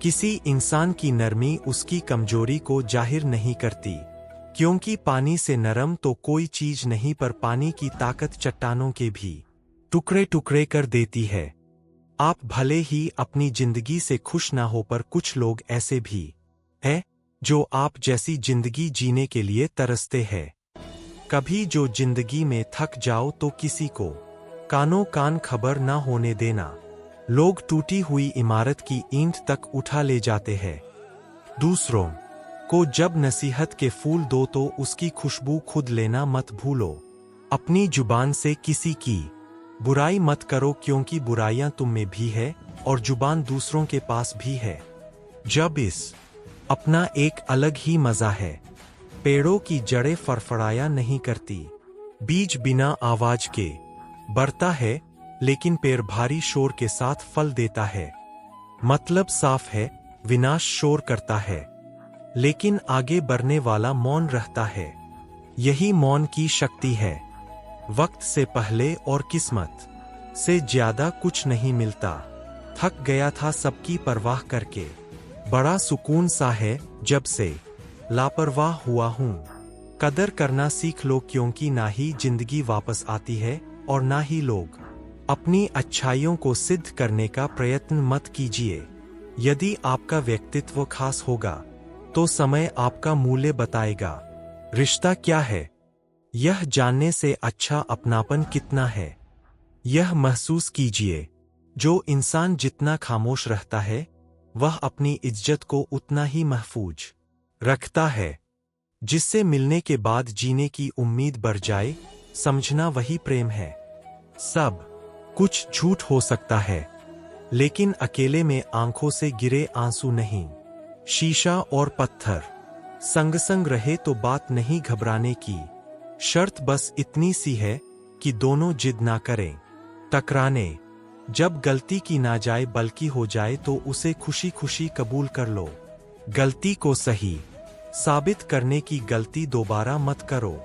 किसी इंसान की नरमी उसकी कमजोरी को जाहिर नहीं करती, क्योंकि पानी से नरम तो कोई चीज नहीं, पर पानी की ताकत चट्टानों के भी टुकड़े टुकड़े कर देती है। आप भले ही अपनी जिंदगी से खुश ना हो, पर कुछ लोग ऐसे भी हैं जो आप जैसी जिंदगी जीने के लिए तरसते हैं। कभी जो जिंदगी में थक जाओ तो किसी को कानों कान खबर ना होने देना। लोग टूटी हुई इमारत की ईंट तक उठा ले जाते हैं। दूसरों को जब नसीहत के फूल दो तो उसकी खुशबू खुद लेना मत भूलो। अपनी जुबान से किसी की बुराई मत करो, क्योंकि बुराइयां तुम में भी है और जुबान दूसरों के पास भी है। जब इस अपना एक अलग ही मजा है। पेड़ों की जड़ें फड़फड़ाया नहीं करती। बीज बिना आवाज के बढ़ता है, लेकिन पेड़ भारी शोर के साथ फल देता है। मतलब साफ है, विनाश शोर करता है, लेकिन आगे बढ़ने वाला मौन रहता है। यही मौन की शक्ति है। वक्त से पहले और किस्मत से ज्यादा कुछ नहीं मिलता। थक गया था सबकी परवाह करके। बड़ा सुकून सा है जब से लापरवाह हुआ हूं। कदर करना सीख लो, क्योंकि ना ही जिंदगी वापस आती है और ना ही लोग। अपनी अच्छाइयों को सिद्ध करने का प्रयत्न मत कीजिए। यदि आपका व्यक्तित्व खास होगा तो समय आपका मूल्य बताएगा। रिश्ता क्या है, यह जानने से अच्छा अपनापन कितना है, यह महसूस कीजिए। जो इंसान जितना खामोश रहता है, वह अपनी इज्जत को उतना ही महफूज रखता है। जिससे मिलने के बाद जीने की उम्मीद बढ़ जाए, समझना वही प्रेम है। सब कुछ झूठ हो सकता है, लेकिन अकेले में आंखों से गिरे आंसू नहीं। शीशा और पत्थर संग संग रहे तो बात नहीं घबराने की। शर्त बस इतनी सी है कि दोनों जिद ना करें टकराने। जब गलती की ना जाए बल्कि हो जाए तो उसे खुशी खुशी कबूल कर लो। गलती को सही साबित करने की गलती दोबारा मत करो।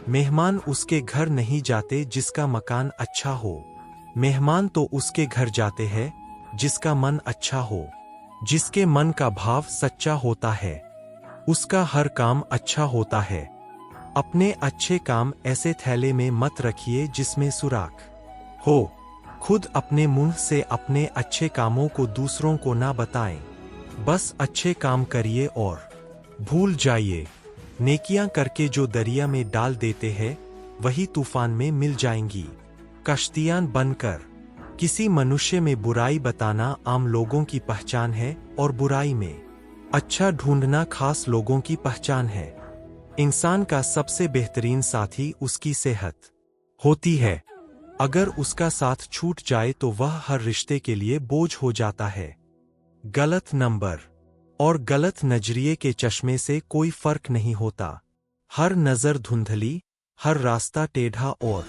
मेहमान उसके घर नहीं जाते जिसका मकान अच्छा हो। मेहमान तो उसके घर जाते हैं जिसका मन अच्छा हो। जिसके मन का भाव सच्चा होता है, उसका हर काम अच्छा होता है। अपने अच्छे काम ऐसे थैले में मत रखिए जिसमें सुराख हो। खुद अपने मुंह से अपने अच्छे कामों को दूसरों को ना बताएं। बस अच्छे काम करिए और भूल जाइए। नेकियां करके जो दरिया में डाल देते हैं, वही तूफान में मिल जाएंगी। कश्तियां बनकर किसी मनुष्य में बुराई बताना आम लोगों की पहचान है, और बुराई में अच्छा ढूंढना खास लोगों की पहचान है। इंसान का सबसे बेहतरीन साथी उसकी सेहत होती है। अगर उसका साथ छूट जाए तो वह हर रिश्ते के लिए बोझ हो जाता है। गलत नंबर और गलत नजरिए के चश्मे से कोई फर्क नहीं होता। हर नजर धुंधली, हर रास्ता टेढ़ा और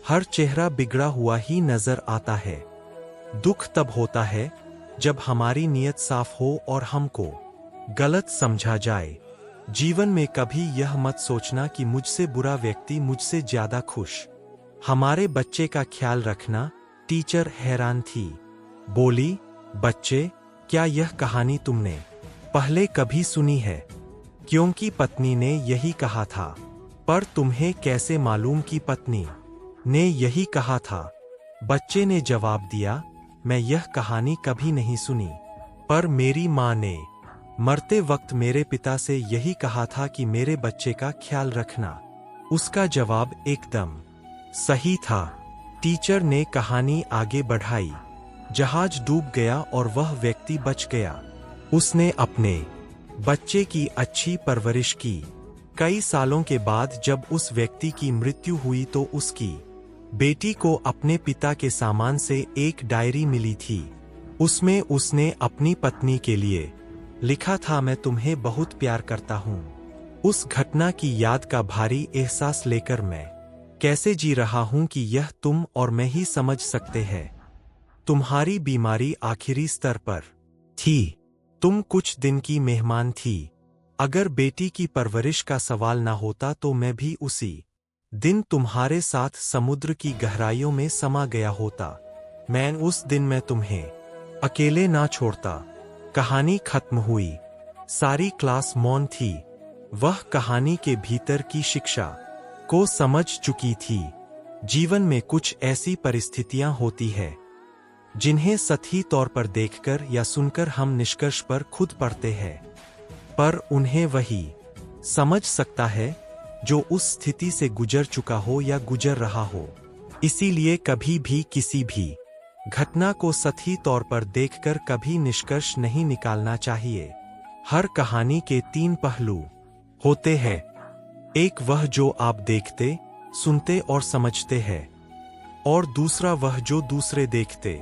हर चेहरा बिगड़ा हुआ ही नजर आता है। दुख तब होता है जब हमारी नीयत साफ हो और हमको गलत समझा जाए। जीवन में कभी यह मत सोचना कि मुझसे बुरा व्यक्ति मुझसे ज्यादा खुश। हमारे बच्चे का ख्याल रखना। टीचर हैरान थी। बोली, बच्चे, क्या यह कहानी तुमने पहले कभी सुनी है? क्योंकि पत्नी ने यही कहा था। पर तुम्हें कैसे मालूम कि पत्नी ने यही कहा था? बच्चे ने जवाब दिया, मैं यह कहानी कभी नहीं सुनी, पर मेरी माँ ने मरते वक्त मेरे पिता से यही कहा था कि मेरे बच्चे का ख्याल रखना। उसका जवाब एकदम सही था। टीचर ने कहानी आगे बढ़ाई। जहाज डूब गया और वह व्यक्ति बच गया। उसने अपने बच्चे की अच्छी परवरिश की। कई सालों के बाद जब उस व्यक्ति की मृत्यु हुई तो उसकी बेटी को अपने पिता के सामान से एक डायरी मिली थी। उसमें उसने अपनी पत्नी के लिए लिखा था, मैं तुम्हें बहुत प्यार करता हूँ। उस घटना की याद का भारी एहसास लेकर मैं कैसे जी रहा हूं कि यह तुम और मैं ही समझ सकते हैं। तुम्हारी बीमारी आखिरी स्तर पर थी। तुम कुछ दिन की मेहमान थी। अगर बेटी की परवरिश का सवाल ना होता तो मैं भी उसी दिन तुम्हारे साथ समुद्र की गहराइयों में समा गया होता। मैं उस दिन मैं तुम्हें अकेले ना छोड़ता। कहानी खत्म हुई। सारी क्लास मौन थी। वह कहानी के भीतर की शिक्षा को समझ चुकी थी। जीवन में कुछ ऐसी परिस्थितियां होती है जिन्हें सतही तौर पर देखकर या सुनकर हम निष्कर्ष पर खुद पढ़ते हैं, पर उन्हें वही समझ सकता है जो उस स्थिति से गुजर चुका हो या गुजर रहा हो। इसीलिए कभी भी किसी भी घटना को सही तौर पर देखकर कभी निष्कर्ष नहीं निकालना चाहिए। हर कहानी के 3 पहलू होते हैं। एक वह जो आप देखते, सुनते और समझते हैं, और दूसरा वह जो दूसरे देखते,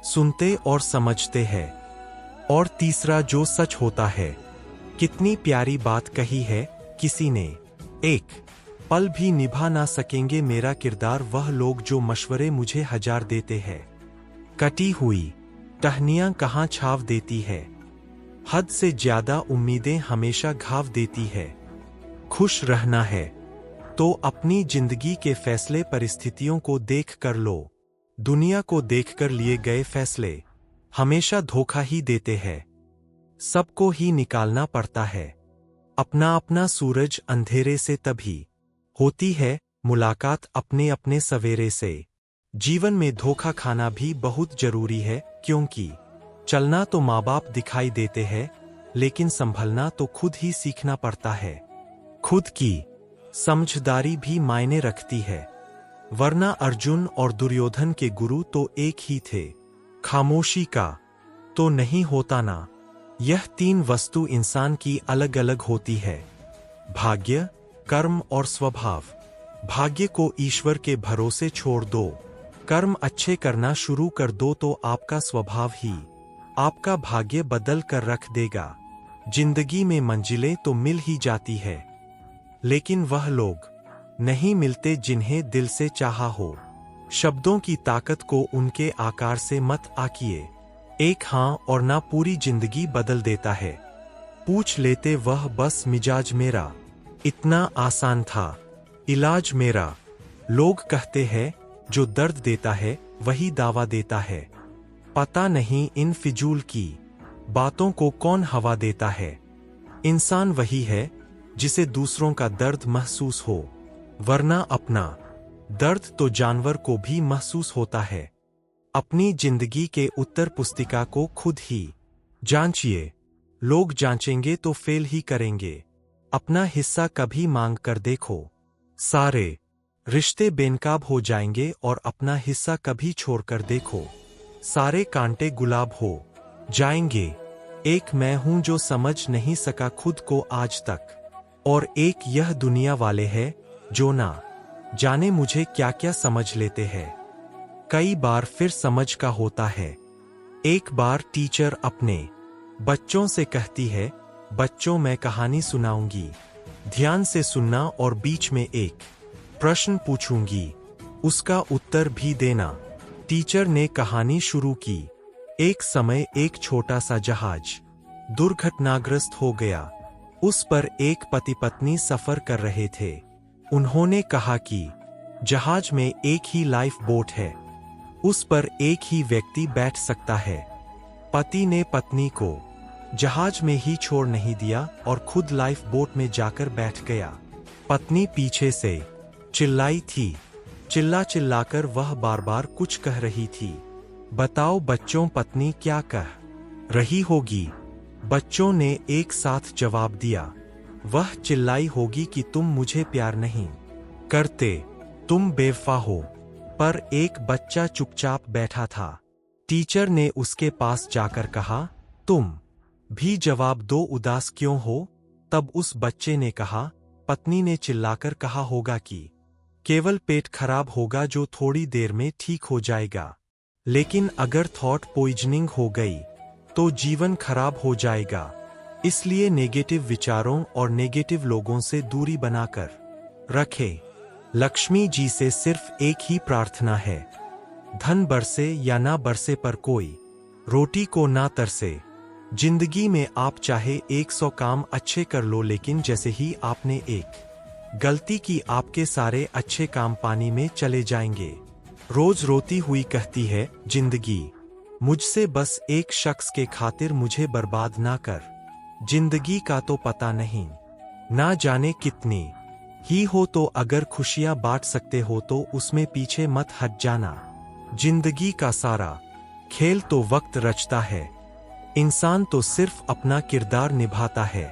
सुनते और समझते हैं, और तीसरा जो सच होता है। कितनी प्यारी बात कही है किसी ने। एक पल भी निभा ना सकेंगे मेरा किरदार वह लोग जो मशवरे मुझे 1000 देते हैं। कटी हुई टहनियां कहाँ छाव देती है, हद से ज्यादा उम्मीदें हमेशा घाव देती है। खुश रहना है तो अपनी जिंदगी के फैसले परिस्थितियों को देख कर लो। दुनिया को देखकर लिए गए फैसले हमेशा धोखा ही देते हैं। सबको ही निकालना पड़ता है अपना अपना सूरज। अंधेरे से तभी होती है मुलाकात अपने अपने सवेरे से। जीवन में धोखा खाना भी बहुत जरूरी है, क्योंकि चलना तो माँ बाप दिखाई देते हैं, लेकिन संभलना तो खुद ही सीखना पड़ता है। खुद की समझदारी भी मायने रखती है, वरना अर्जुन और दुर्योधन के गुरु तो एक ही थे। खामोशी का तो नहीं होता ना। यह 3 वस्तु इंसान की अलग अलग होती है, भाग्य, कर्म और स्वभाव। भाग्य को ईश्वर के भरोसे छोड़ दो, कर्म अच्छे करना शुरू कर दो तो आपका स्वभाव ही आपका भाग्य बदल कर रख देगा। जिंदगी में मंजिलें तो मिल ही जाती है, लेकिन वह लोग नहीं मिलते जिन्हें दिल से चाहा हो। शब्दों की ताकत को उनके आकार से मत आकिए। एक हाँ और ना पूरी जिंदगी बदल देता है। पूछ लेते वह बस मिजाज मेरा, इतना आसान था इलाज मेरा। लोग कहते हैं जो दर्द देता है वही दावा देता है। पता नहीं इन फिजूल की बातों को कौन हवा देता है। इंसान वही है जिसे दूसरों का दर्द महसूस हो, वरना अपना दर्द तो जानवर को भी महसूस होता है। अपनी जिंदगी के उत्तर पुस्तिका को खुद ही जांचिए। लोग जांचेंगे तो फेल ही करेंगे। अपना हिस्सा कभी मांग कर देखो, सारे रिश्ते बेनकाब हो जाएंगे। और अपना हिस्सा कभी छोड़कर देखो, सारे कांटे गुलाब हो जाएंगे। एक मैं हूं जो समझ नहीं सका खुद को आज तक, और एक यह दुनिया वाले हैं जो ना जाने मुझे क्या क्या समझ लेते हैं। कई बार फिर समझ का होता है। एक बार टीचर अपने बच्चों से कहती है, बच्चों मैं कहानी सुनाऊंगी, ध्यान से सुनना और बीच में एक प्रश्न पूछूंगी, उसका उत्तर भी देना। टीचर ने कहानी शुरू की। एक समय एक छोटा सा जहाज दुर्घटनाग्रस्त हो गया। उस पर एक पति पत्नी सफर कर रहे थे। उन्होंने कहा कि जहाज में एक ही लाइफ बोट है, उस पर एक ही व्यक्ति बैठ सकता है। पति ने पत्नी को जहाज में ही छोड़ नहीं दिया और खुद लाइफ बोट में जाकर बैठ गया। पत्नी पीछे से चिल्लाई थी। चिल्ला चिल्लाकर वह बार बार कुछ कह रही थी। बताओ बच्चों, पत्नी क्या कह रही होगी? बच्चों ने एक साथ जवाब दिया, वह चिल्लाई होगी कि तुम मुझे प्यार नहीं करते, तुम बेवफा हो। पर एक बच्चा चुपचाप बैठा था। टीचर ने उसके पास जाकर कहा, तुम भी जवाब दो, उदास क्यों हो? तब उस बच्चे ने कहा, पत्नी ने चिल्लाकर कहा होगा कि केवल पेट खराब होगा जो थोड़ी देर में ठीक हो जाएगा, लेकिन अगर थॉट पॉइजनिंग हो गई तो जीवन खराब हो जाएगा। इसलिए नेगेटिव विचारों और नेगेटिव लोगों से दूरी बनाकर रखें। लक्ष्मी जी से सिर्फ एक ही प्रार्थना है, धन बरसे या ना बरसे पर कोई रोटी को ना तरसे। जिंदगी में आप चाहे 100 काम अच्छे कर लो, लेकिन जैसे ही आपने एक गलती की आपके सारे अच्छे काम पानी में चले जाएंगे। रोज रोती हुई कहती है जिंदगी मुझसे, बस एक शख्स के खातिर मुझे बर्बाद ना कर। जिंदगी का तो पता नहीं, ना जाने कितनी ही हो, तो अगर खुशियां बांट सकते हो तो उसमें पीछे मत हट जाना। जिंदगी का सारा खेल तो वक्त रचता है, इंसान तो सिर्फ अपना किरदार निभाता है।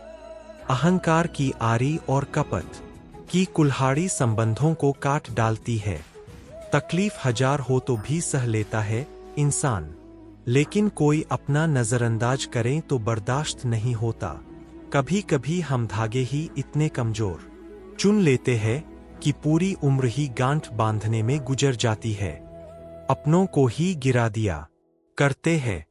अहंकार की आरी और कपट की कुल्हाड़ी संबंधों को काट डालती है। तकलीफ 1000 हो तो भी सह लेता है, इंसान। लेकिन कोई अपना नजरअंदाज करें तो बर्दाश्त नहीं होता। कभी कभी हम धागे ही इतने कमजोर चुन लेते हैं कि पूरी उम्र ही गांठ बांधने में गुजर जाती है। अपनों को ही गिरा दिया करते हैं।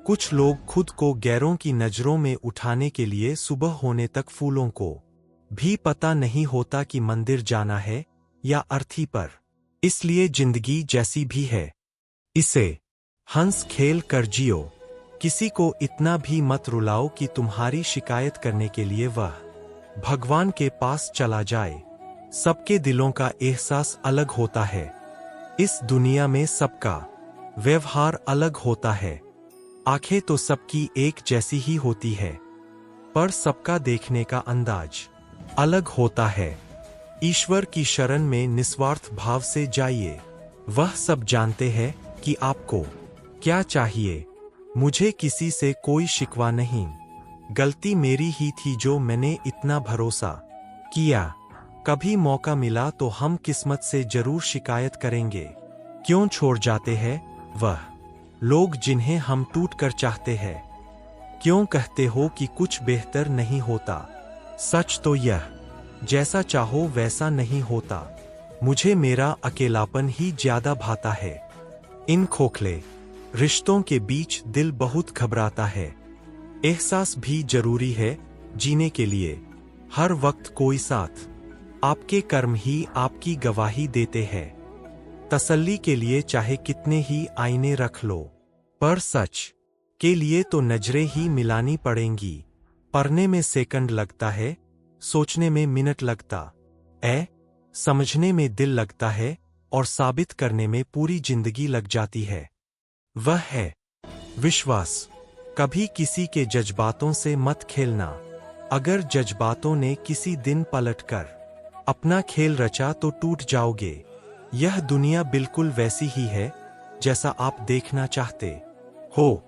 कुछ लोग खुद को गैरों की नजरों में उठाने के लिए सुबह होने तक फूलों को भी पता नहीं होता कि मंदिर जाना है या अर्थी पर। इसलिए जिंदगी जैसी भी है, इसे हंस खेल कर जियो। किसी को इतना भी मत रुलाओ कि तुम्हारी शिकायत करने के लिए वह भगवान के पास चला जाए। सबके दिलों का एहसास अलग होता है। इस दुनिया में सबका व्यवहार अलग होता है। आंखें तो सबकी एक जैसी ही होती है, पर सबका देखने का अंदाज अलग होता है। ईश्वर की शरण में निस्वार्थ भाव से जाइए। वह सब जानते हैं कि आपको क्या चाहिए। मुझे किसी से कोई शिकवा नहीं। गलती मेरी ही थी जो मैंने इतना भरोसा किया। कभी मौका मिला तो हम किस्मत से जरूर शिकायत करेंगे। क्यों छोड़ जाते हैं वह लोग जिन्हें हम टूटकर चाहते हैं? क्यों कहते हो कि कुछ बेहतर नहीं होता? सच तो यह, जैसा चाहो वैसा नहीं होता। मुझे मेरा अकेलापन ही ज्यादा भाता है। इन खोखले रिश्तों के बीच दिल बहुत घबराता है। एहसास भी जरूरी है जीने के लिए। हर वक्त कोई साथ, आपके कर्म ही आपकी गवाही देते हैं। तसल्ली के लिए चाहे कितने ही आईने रख लो, पर सच के लिए तो नजरें ही मिलानी पड़ेंगी। पढ़ने में सेकंड लगता है, सोचने में मिनट लगता समझने में दिल लगता है, और साबित करने में पूरी जिंदगी लग जाती है। वह है विश्वास। कभी किसी के जज्बातों से मत खेलना। अगर जज्बातों ने किसी दिन पलटकर अपना खेल रचा तो टूट जाओगे। यह दुनिया बिल्कुल वैसी ही है जैसा आप देखना चाहते हो।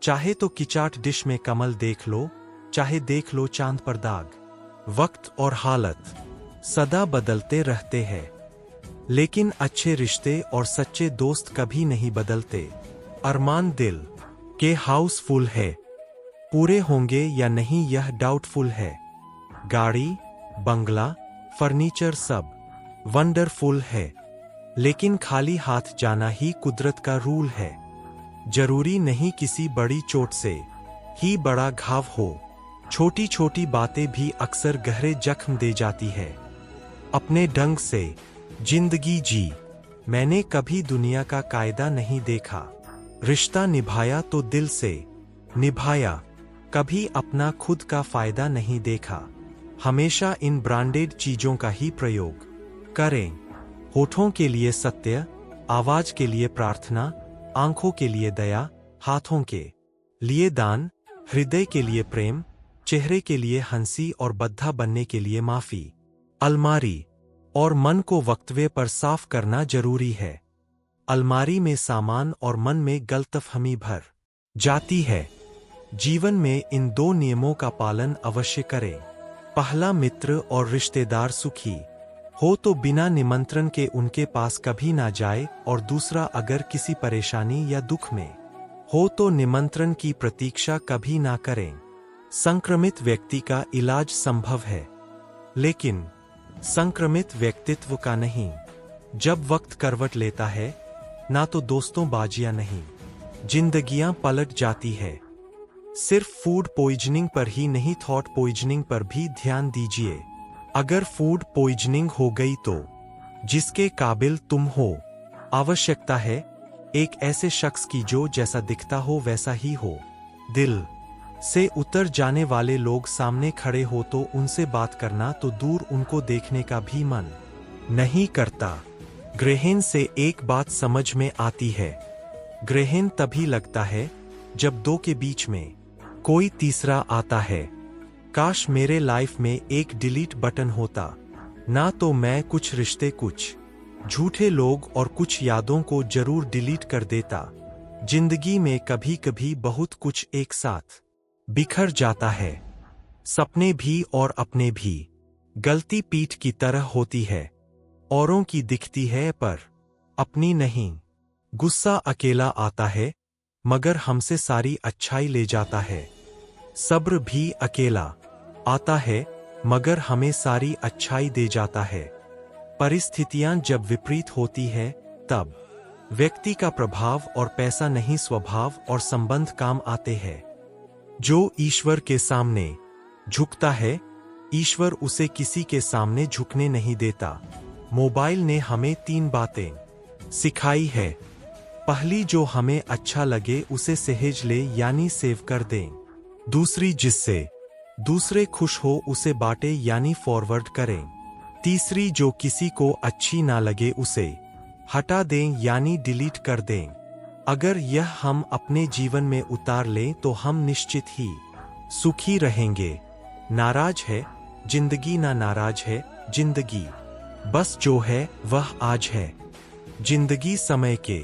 चाहे तो किचाट डिश में कमल देख लो, चाहे देख लो चांद पर दाग। वक्त और हालत सदा बदलते रहते हैं, लेकिन अच्छे रिश्ते और सच्चे दोस्त कभी नहीं बदलते। अरमान दिल के हाउसफुल है, पूरे होंगे या नहीं यह डाउटफुल है। गाड़ी, बंगला, फर्नीचर सब वंडरफुल है, लेकिन खाली हाथ जाना ही कुदरत का रूल है। जरूरी नहीं किसी बड़ी चोट से ही बड़ा घाव हो। छोटी छोटी बातें भी अक्सर गहरे जख्म दे जाती है। अपने ढंग से जिंदगी जी। मैंने कभी दुनिया का कायदा नहीं देखा। रिश्ता निभाया तो दिल से निभाया, कभी अपना खुद का फायदा नहीं देखा। हमेशा इन ब्रांडेड चीजों का ही प्रयोग करें। होठों के लिए सत्य, आवाज के लिए प्रार्थना, आंखों के लिए दया, हाथों के लिए दान, हृदय के लिए प्रेम, चेहरे के लिए हंसी और बद्धा बनने के लिए माफी। अलमारी और मन को वक्तव्य पर साफ करना जरूरी है। अलमारी में सामान और मन में गलतफहमी भर जाती है। जीवन में इन दो नियमों का पालन अवश्य करें। पहला, मित्र और रिश्तेदार सुखी हो तो बिना निमंत्रण के उनके पास कभी ना जाए, और दूसरा, अगर किसी परेशानी या दुख में हो तो निमंत्रण की प्रतीक्षा कभी ना करें। संक्रमित व्यक्ति का इलाज संभव है, लेकिन संक्रमित व्यक्तित्व का नहीं। जब वक्त करवट लेता है, ना तो दोस्तों बाजियां नहीं, जिंदगियां पलट जाती है। सिर्फ फूड पॉइजनिंग पर ही नहीं, थॉट पॉइजनिंग पर भी ध्यान दीजिए। अगर फूड पॉइजनिंग हो गई तो जिसके काबिल तुम हो। आवश्यकता है एक ऐसे शख्स की जो जैसा दिखता हो वैसा ही हो। दिल से उतर जाने वाले लोग सामने खड़े हो तो उनसे बात करना तो दूर, उनको देखने का भी मन नहीं करता। ग्रहण से एक बात समझ में आती है। ग्रहण तभी लगता है जब दो के बीच में कोई तीसरा आता है। काश मेरे लाइफ में एक डिलीट बटन होता, ना तो मैं कुछ रिश्ते, कुछ झूठे लोग और कुछ यादों को जरूर डिलीट कर देता। जिंदगी में कभी कभी बहुत कुछ एक साथ बिखर जाता है। सपने भी और अपने भी। गलती पीठ की तरह होती है, औरों की दिखती है पर अपनी नहीं। गुस्सा अकेला आता है मगर हमसे सारी अच्छाई ले जाता है। सब्र भी अकेला आता है मगर हमें सारी अच्छाई दे जाता है। परिस्थितियां जब विपरीत होती है तब व्यक्ति का प्रभाव और पैसा नहीं, स्वभाव और संबंध काम आते हैं। जो ईश्वर के सामने झुकता है, ईश्वर उसे किसी के सामने झुकने नहीं देता। मोबाइल ने हमें 3 बातें सिखाई है। पहली, जो हमें अच्छा लगे उसे सहेज ले यानी सेव कर दें। दूसरी, जिससे दूसरे खुश हो उसे बांटे यानी फॉरवर्ड करें। तीसरी, जो किसी को अच्छी ना लगे उसे हटा दें यानी डिलीट कर दें। अगर यह हम अपने जीवन में उतार लें तो हम निश्चित ही सुखी रहेंगे। नाराज है जिंदगी, ना नाराज है जिंदगी, बस जो है वह आज है। जिंदगी समय के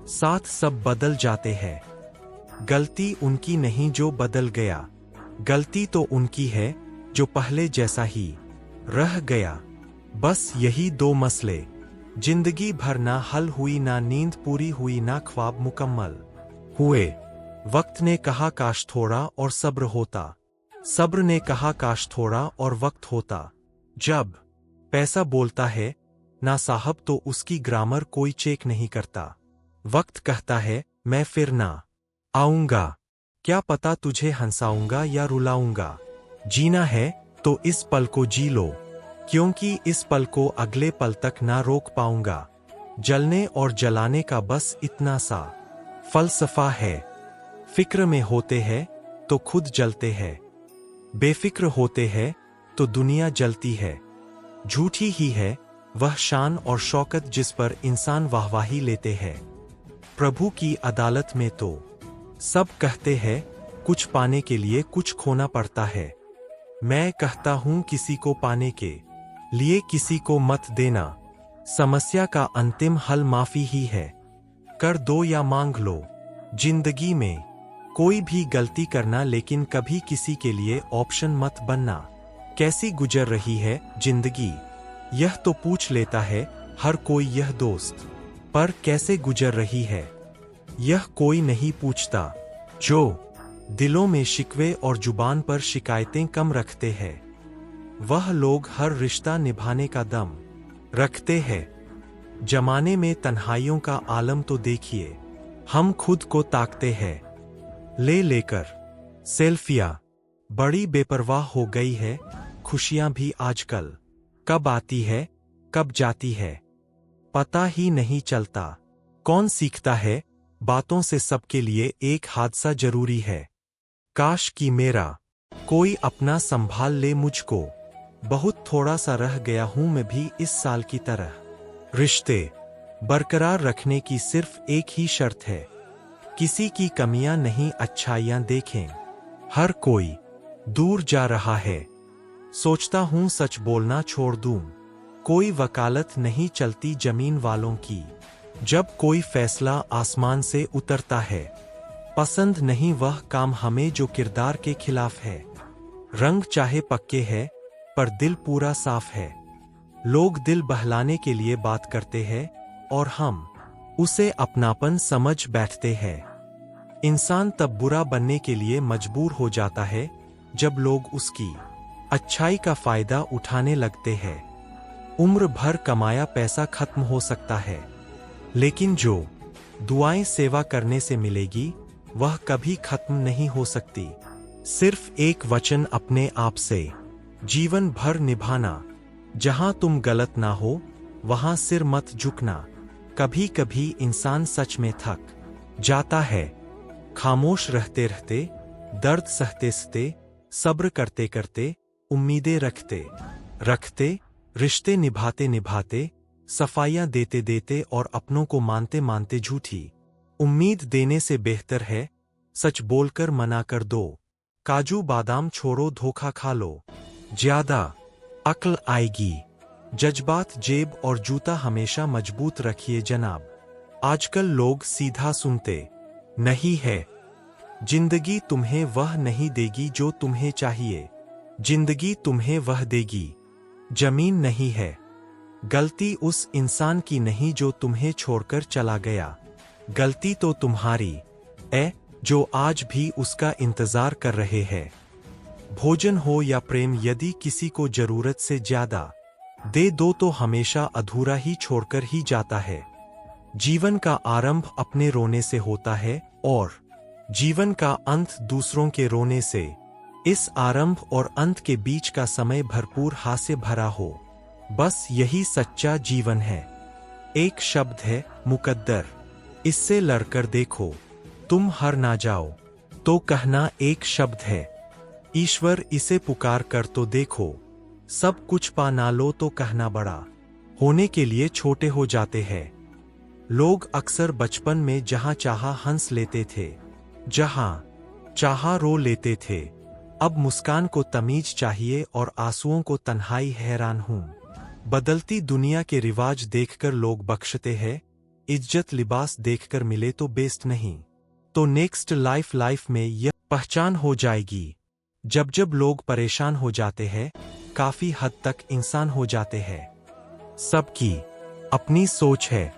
साथ सब बदल जाते हैं। गलती उनकी नहीं जो बदल गया, गलती तो उनकी है जो पहले जैसा ही रह गया। बस यही 2 मसले जिंदगी भर, ना हल हुई, ना नींद पूरी हुई, ना ख्वाब मुकम्मल हुए। वक्त ने कहा काश थोड़ा और सब्र होता, सब्र ने कहा काश थोड़ा और वक्त होता। जब पैसा बोलता है ना साहब तो उसकी ग्रामर कोई चेक नहीं करता। वक्त कहता है मैं फिर ना आऊंगा, क्या पता तुझे हंसाऊंगा या रुलाऊंगा। जीना है तो इस पल को जी लो, क्योंकि इस पल को अगले पल तक ना रोक पाऊंगा। जलने और जलाने का बस इतना सा फलसफा है। फिक्र में होते हैं तो खुद जलते हैं, बेफिक्र होते हैं तो दुनिया जलती है। झूठी ही है वह शान और शौकत जिस पर इंसान वाहवाही लेते हैं। प्रभु की अदालत में तो सब कहते हैं कुछ पाने के लिए कुछ खोना पड़ता है। मैं कहता हूं किसी को पाने के लिए किसी को मत देना। समस्या का अंतिम हल माफी ही है। कर दो या मांग लो। जिंदगी में कोई भी गलती करना, लेकिन कभी किसी के लिए ऑप्शन मत बनना। कैसी गुजर रही है जिंदगी, यह तो पूछ लेता है हर कोई यह दोस्त, पर कैसे गुजर रही है यह कोई नहीं पूछता। जो दिलों में शिकवे और जुबान पर शिकायतें कम रखते हैं, वह लोग हर रिश्ता निभाने का दम रखते हैं। जमाने में तन्हाइयों का आलम तो देखिए, हम खुद को ताकते हैं ले लेकर सेल्फियां। बड़ी बेपरवाह हो गई है खुशियां भी आजकल, कब आती है कब जाती है पता ही नहीं चलता। कौन सीखता है बातों से, सबके लिए एक हादसा जरूरी है। काश कि मेरा कोई अपना संभाल ले मुझको, बहुत थोड़ा सा रह गया हूं मैं भी इस साल की तरह। रिश्ते बरकरार रखने की सिर्फ एक ही शर्त है, किसी की कमियां नहीं अच्छाइयां देखें। हर कोई दूर जा रहा है, सोचता हूं सच बोलना छोड़ दूं। कोई वकालत नहीं चलती जमीन वालों की, जब कोई फैसला आसमान से उतरता है। पसंद नहीं वह काम हमें जो किरदार के खिलाफ है। रंग चाहे पक्के है पर दिल पूरा साफ है। लोग दिल बहलाने के लिए बात करते हैं और हम उसे अपनापन समझ बैठते हैं। इंसान तब बुरा बनने के लिए मजबूर हो जाता है जब लोग उसकी अच्छाई का फायदा उठाने लगते हैं। उम्र भर कमाया पैसा खत्म हो सकता है, लेकिन जो दुआएं सेवा करने से मिलेगी वह कभी खत्म नहीं हो सकती। सिर्फ एक वचन अपने आप से जीवन भर निभाना, जहां तुम गलत ना हो वहां सिर मत झुकना। कभी कभी इंसान सच में थक जाता है, खामोश रहते रहते, दर्द सहते सहते, सब्र करते करते, उम्मीदें रखते रखते, रिश्ते निभाते निभाते, सफाइयां देते देते और अपनों को मानते मानते। झूठी उम्मीद देने से बेहतर है सच बोलकर मना कर दो। काजू बादाम छोड़ो धोखा खा लो, ज्यादा अक्ल आएगी। जज्बात जेब और जूता हमेशा मजबूत रखिए जनाब। आजकल लोग सीधा सुनते नहीं है। जिंदगी तुम्हें वह नहीं देगी जो तुम्हें चाहिए, जिंदगी तुम्हें वह देगी जमीन नहीं है। गलती उस इंसान की नहीं जो तुम्हें छोड़कर चला गया। गलती तो तुम्हारी जो आज भी उसका इंतजार कर रहे हैं। भोजन हो या प्रेम, यदि किसी को जरूरत से ज्यादा दे दो तो हमेशा अधूरा ही छोड़कर ही जाता है। जीवन का आरंभ अपने रोने से होता है और जीवन का अंत दूसरों के रोने से। इस आरंभ और अंत के बीच का समय भरपूर हास्य भरा हो, बस यही सच्चा जीवन है। एक शब्द है मुकद्दर, इससे लड़कर देखो तुम हार ना जाओ, तो कहना एक शब्द है। ईश्वर, इसे पुकार कर तो देखो, सब कुछ पा ना लो तो कहना बड़ा होने के लिए छोटे हो जाते हैं। लोग अक्सर बचपन में जहां चाहा हंस लेते थे, जहां चाहा रो लेते थे। अब मुस्कान को तमीज चाहिए और आंसुओं को तन्हाई। हैरान हूं, बदलती दुनिया के रिवाज देखकर लोग बख्शते हैं। इज्जत लिबास देखकर मिले तो बेस्ट नहीं तो नेक्स्ट लाइफ में यह पहचान हो जाएगी। जब जब लोग परेशान हो जाते हैं, काफी हद तक इंसान हो जाते हैं। सबकी अपनी सोच है,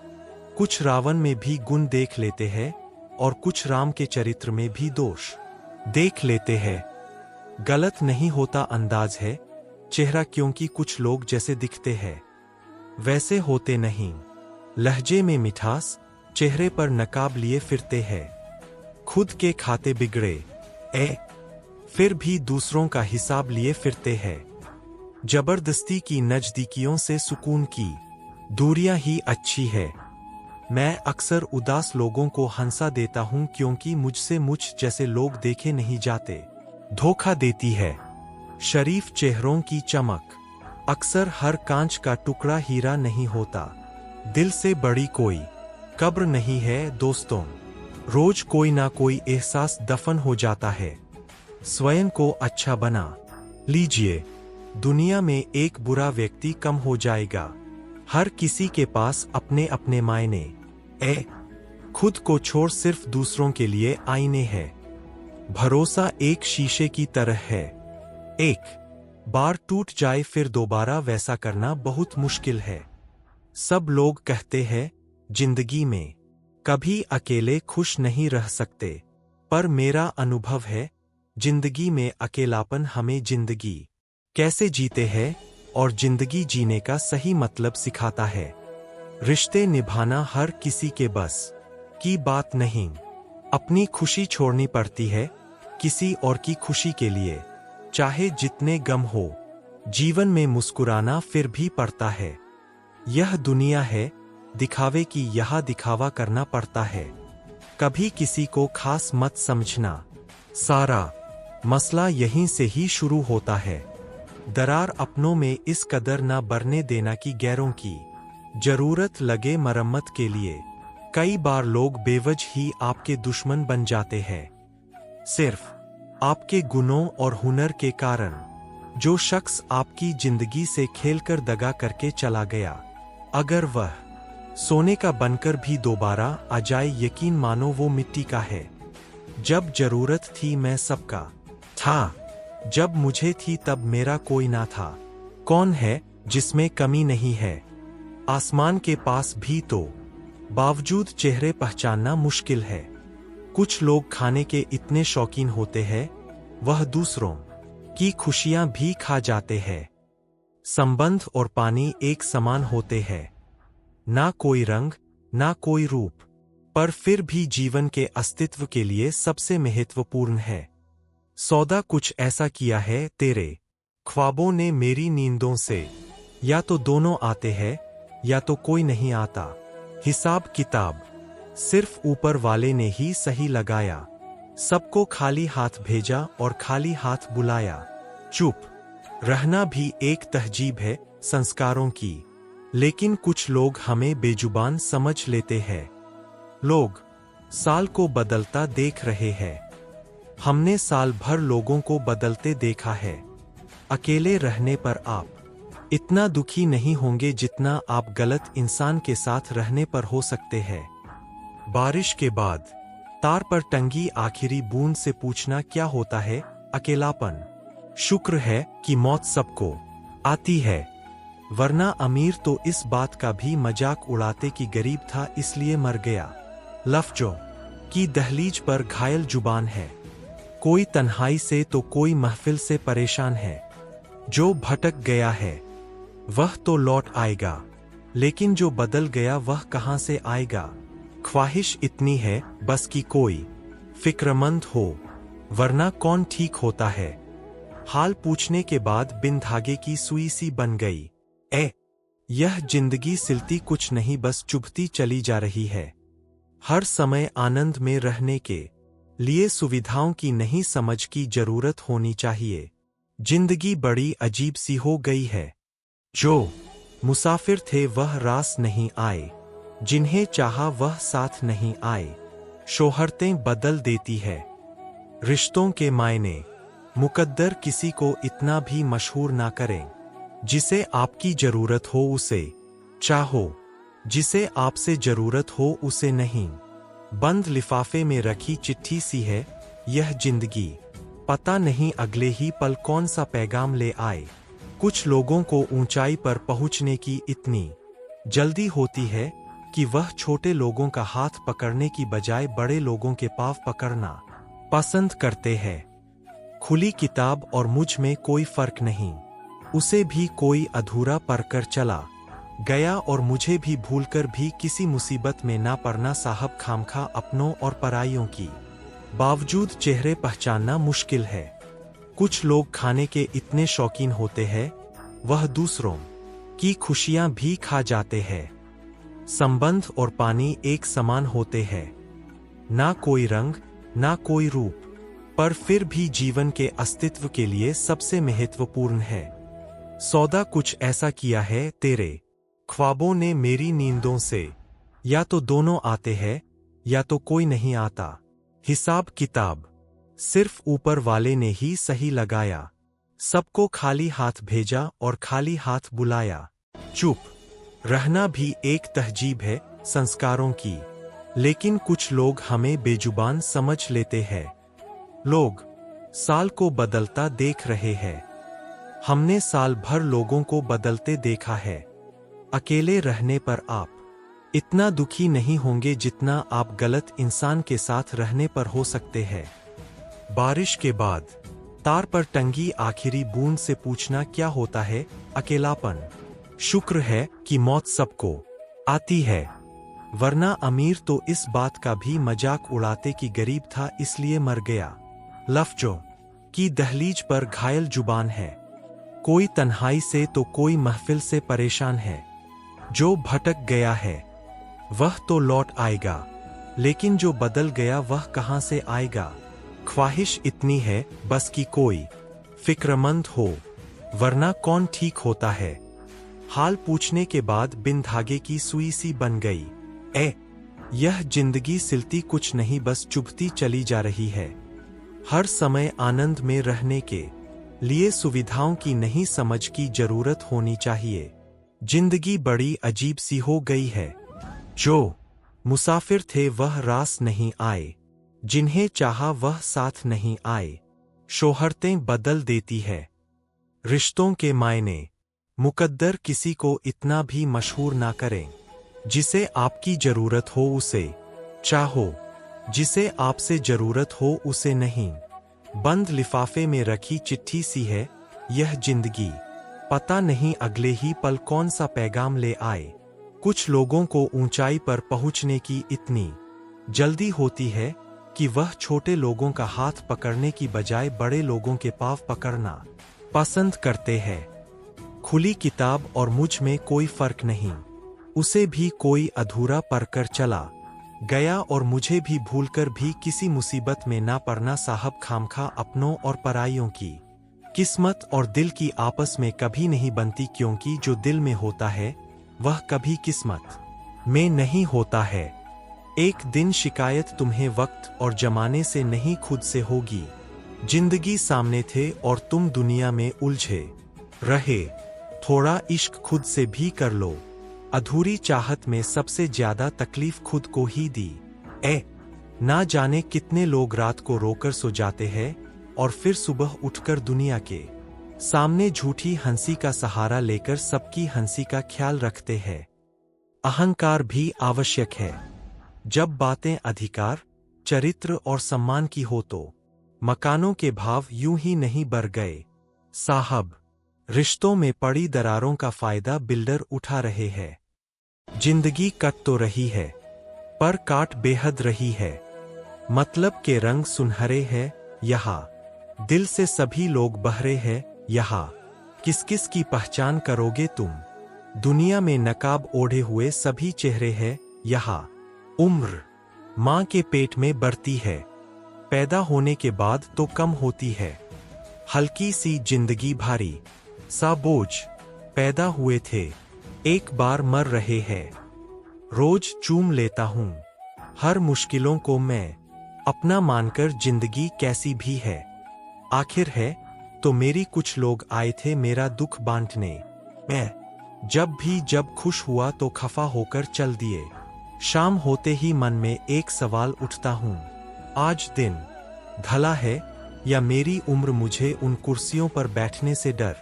कुछ रावण में भी गुण देख लेते हैं और कुछ राम के चरित्र में भी दोष देख लेते हैं। गलत नहीं होता अंदाज है चेहरा, क्योंकि कुछ लोग जैसे दिखते हैं वैसे होते नहीं। लहजे में मिठास, चेहरे पर नकाब लिए फिरते हैं। खुद के खाते बिगड़े फिर भी दूसरों का हिसाब लिए फिरते हैं। जबरदस्ती की नजदीकियों से सुकून की दूरियां ही अच्छी है। मैं अक्सर उदास लोगों को हंसा देता हूं, क्योंकि मुझसे मुझ जैसे लोग देखे नहीं जाते। धोखा देती है शरीफ चेहरों की चमक, अक्सर हर कांच का टुकड़ा हीरा नहीं होता। दिल से बड़ी कोई कब्र नहीं है दोस्तों, रोज कोई ना कोई एहसास दफन हो जाता है। स्वयं को अच्छा बना लीजिए, दुनिया में एक बुरा व्यक्ति कम हो जाएगा। हर किसी के पास अपने अपने मायने खुद को छोड़ सिर्फ दूसरों के लिए आईने है। भरोसा एक शीशे की तरह है, एक बार टूट जाए फिर दोबारा वैसा करना बहुत मुश्किल है। सब लोग कहते हैं जिंदगी में कभी अकेले खुश नहीं रह सकते, पर मेरा अनुभव है जिंदगी में अकेलापन हमें जिंदगी कैसे जीते हैं और जिंदगी जीने का सही मतलब सिखाता है। रिश्ते निभाना हर किसी के बस की बात नहीं, अपनी खुशी छोड़नी पड़ती है किसी और की खुशी के लिए। चाहे जितने गम हो, जीवन में मुस्कुराना फिर भी पड़ता है। यह दुनिया है दिखावे की, यहाँ दिखावा करना पड़ता है। कभी किसी को खास मत समझना, सारा मसला यहीं से ही शुरू होता है। दरार अपनों में इस कदर न बढ़ने देना कि गैरों की जरूरत लगे मरम्मत के लिए। कई बार लोग बेवजह ही आपके दुश्मन बन जाते हैं, सिर्फ आपके गुणों और हुनर के कारण। जो शख्स आपकी जिंदगी से खेलकर दगा करके चला गया, अगर वह सोने का बनकर भी दोबारा आ जाए, यकीन मानो वो मिट्टी का है। जब जरूरत थी मैं सबका था, जब मुझे थी तब मेरा कोई ना था। कौन है जिसमें कमी नहीं है, आसमान के पास भी तो बावजूद चेहरे पहचानना मुश्किल है। कुछ लोग खाने के इतने शौकीन होते हैं, वह दूसरों की खुशियां भी खा जाते हैं। संबंध और पानी एक समान होते हैं, ना कोई रंग ना कोई रूप, पर फिर भी जीवन के अस्तित्व के लिए सबसे महत्वपूर्ण है। सौदा कुछ ऐसा किया है तेरे ख्वाबों ने मेरी नींदों से, या तो दोनों आते हैं या तो कोई नहीं आता। हिसाब किताब सिर्फ ऊपर वाले ने ही सही लगाया, सबको खाली हाथ भेजा और खाली हाथ बुलाया। चुप रहना भी एक तहजीब है संस्कारों की, लेकिन कुछ लोग हमें बेजुबान समझ लेते हैं। लोग साल को बदलता देख रहे हैं, हमने साल भर लोगों को बदलते देखा है। अकेले रहने पर आप इतना दुखी नहीं होंगे जितना आप गलत इंसान के साथ रहने पर हो सकते हैं। बारिश के बाद तार पर टंगी आखिरी बूंद से पूछना क्या होता है अकेलापन। शुक्र है कि मौत सबको आती है, वरना अमीर तो इस बात का भी मजाक उड़ाते कि गरीब था इसलिए मर गया। लफ्जों की दहलीज पर घायल जुबान है। कोई तन्हाई से तो कोई महफिल से परेशान है। जो भटक गया है वह तो लौट आएगा, लेकिन जो बदल गया वह कहां से आएगा। ख्वाहिश इतनी है बस कि कोई फिक्रमंद हो, वरना कौन ठीक होता है। हाल पूछने के बाद बिन धागे की सुई सी बन गई। यह जिंदगी सिलती कुछ नहीं बस चुभती चली जा रही है। हर समय आनंद में रहने के लिए सुविधाओं की नहीं समझ की जरूरत होनी चाहिए। जिंदगी बड़ी अजीब सी हो गई है। जो मुसाफिर थे वह रास नहीं आए, जिन्हें चाहा वह साथ नहीं आए। शोहरतें बदल देती है रिश्तों के मायने। मुकद्दर किसी को इतना भी मशहूर ना करें। जिसे आपकी जरूरत हो उसे चाहो, जिसे आपसे जरूरत हो उसे नहीं। बंद लिफाफे में रखी चिट्ठी सी है यह जिंदगी, पता नहीं अगले ही पल कौन सा पैगाम ले आए। कुछ लोगों को ऊंचाई पर पहुंचने की इतनी जल्दी होती है कि वह छोटे लोगों का हाथ पकड़ने की बजाय बड़े लोगों के पांव पकड़ना पसंद करते हैं। खुली किताब और मुझ में कोई फर्क नहीं, उसे भी कोई अधूरा पढ़कर चला गया और मुझे भी भूलकर भी किसी मुसीबत में ना पड़ना। साहब खामखा अपनों और पराइयों की बावजूद चेहरे पहचानना मुश्किल है। कुछ लोग खाने के इतने शौकीन होते हैं वह दूसरों की खुशियां भी खा जाते हैं। संबंध और पानी एक समान होते हैं, ना कोई रंग ना कोई रूप, पर फिर भी जीवन के अस्तित्व के लिए सबसे महत्वपूर्ण है। सौदा कुछ ऐसा किया है तेरे ख्वाबों ने मेरी नींदों से, या तो दोनों आते हैं या तो कोई नहीं आता। हिसाब किताब सिर्फ ऊपर वाले ने ही सही लगाया। सबको खाली हाथ भेजा और खाली हाथ बुलाया। चुप रहना भी एक तहजीब है संस्कारों की, लेकिन कुछ लोग हमें बेजुबान समझ लेते हैं। लोग साल को बदलता देख रहे हैं, हमने साल भर लोगों को बदलते देखा है। अकेले रहने पर आप इतना दुखी नहीं होंगे जितना आप गलत इंसान के साथ रहने पर हो सकते हैं। बारिश के बाद तार पर टंगी आखिरी बूंद से पूछना क्या होता है अकेलापन। शुक्र है कि मौत सबको आती है, वरना अमीर तो इस बात का भी मजाक उड़ाते कि गरीब था इसलिए मर गया। लफ्जों की दहलीज पर घायल जुबान है। कोई तन्हाई से तो कोई महफिल से परेशान है। जो भटक गया है वह तो लौट आएगा, लेकिन जो बदल गया वह कहां से आएगा। ख्वाहिश इतनी है बस कि कोई फिक्रमंद हो, वरना कौन ठीक होता है। हाल पूछने के बाद बिन धागे की सुई सी बन गई। यह जिंदगी सिलती कुछ नहीं बस चुभती चली जा रही है। हर समय आनंद में रहने के लिए सुविधाओं की नहीं समझ की जरूरत होनी चाहिए। जिंदगी बड़ी अजीब सी हो गई है। जो मुसाफिर थे वह रास नहीं आए, जिन्हें चाहा वह साथ नहीं आए। शोहरतें बदल देती है रिश्तों के मायने। मुकद्दर किसी को इतना भी मशहूर ना करें। जिसे आपकी जरूरत हो उसे चाहो, जिसे आपसे जरूरत हो उसे नहीं। बंद लिफाफे में रखी चिट्ठी सी है यह जिंदगी, पता नहीं अगले ही पल कौन सा पैगाम ले आए। कुछ लोगों को ऊंचाई पर पहुंचने की इतनी जल्दी होती है कि वह छोटे लोगों का हाथ पकड़ने की बजाय बड़े लोगों के पांव पकड़ना पसंद करते हैं। खुली किताब और मुझ में कोई फर्क नहीं, उसे भी कोई अधूरा पढ़कर चला गया और मुझे भी भूलकर भी किसी मुसीबत में ना पड़ना। साहब खामखा अपनों और पराइयों की किस्मत और दिल की आपस में कभी नहीं बनती, क्योंकि जो दिल में होता है वह कभी किस्मत में नहीं होता है। एक दिन शिकायत तुम्हें वक्त और जमाने से नहीं खुद से होगी। जिंदगी सामने थे और तुम दुनिया में उलझे रहे। थोड़ा इश्क खुद से भी कर लो। अधूरी चाहत में सबसे ज्यादा तकलीफ खुद को ही दी। ना जाने कितने लोग रात को रोकर सो जाते हैं और फिर सुबह उठकर दुनिया के सामने झूठी हंसी का सहारा लेकर सबकी हंसी का ख्याल रखते हैं। अहंकार भी आवश्यक है। जब बातें अधिकार, चरित्र और सम्मान की हो तो मकानों के भाव यूं ही नहीं बढ़ गए साहब। रिश्तों में पड़ी दरारों का फायदा बिल्डर उठा रहे हैं। जिंदगी कट तो रही है, पर काट बेहद रही है। मतलब के रंग सुनहरे हैं यहाँ, दिल से सभी लोग बहरे हैं यहाँ। किस किस की पहचान करोगे तुम, दुनिया में नकाब ओढ़े हुए सभी चेहरे हैं यहाँ। उम्र माँ के पेट में बढ़ती है, पैदा होने के बाद तो कम होती है। हल्की सी जिंदगी भारी सा बोझ, पैदा हुए थे एक बार मर रहे हैं। रोज चूम लेता हूँ हर मुश्किलों को मैं, अपना मानकर जिंदगी कैसी भी है। आखिर है तो मेरी कुछ लोग आए थे मेरा दुख बांटने। मैं जब खुश हुआ तो खफा होकर चल दिए। शाम होते ही मन में एक सवाल उठता हूँ, आज दिन ढला है या मेरी उम्र मुझे उन कुर्सियों पर बैठने से डर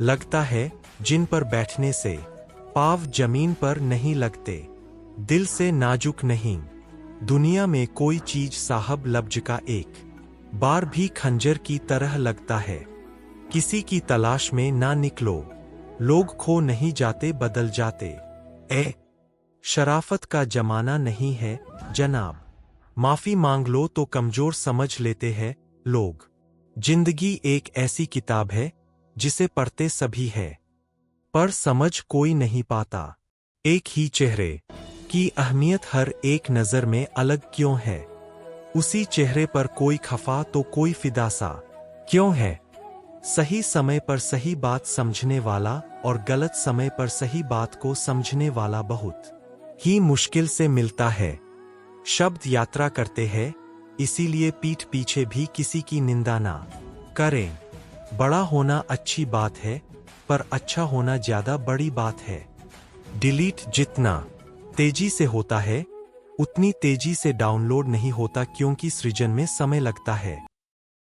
लगता है जिन पर बैठने से पाँव जमीन पर नहीं लगते। दिल से नाजुक नहीं दुनिया में कोई चीज साहब, लफ्ज का एक बार भी खंजर की तरह लगता है। किसी की तलाश में ना निकलो, लोग खो नहीं जाते बदल जाते। शराफत का जमाना नहीं है जनाब, माफी मांग लो तो कमजोर समझ लेते हैं लोग। जिंदगी एक ऐसी किताब है जिसे पढ़ते सभी है, पर समझ कोई नहीं पाता। एक ही चेहरे की अहमियत हर एक नजर में अलग क्यों है, उसी चेहरे पर कोई खफा तो कोई फिदा सा क्यों है। सही समय पर सही बात समझने वाला और गलत समय पर सही बात को समझने वाला बहुत ही मुश्किल से मिलता है। शब्द यात्रा करते हैं, इसीलिए पीठ पीछे भी किसी की निंदा ना करें। बड़ा होना अच्छी बात है, पर अच्छा होना ज्यादा बड़ी बात है। डिलीट जितना तेजी से होता है, उतनी तेजी से डाउनलोड नहीं होता, क्योंकि सृजन में समय लगता है।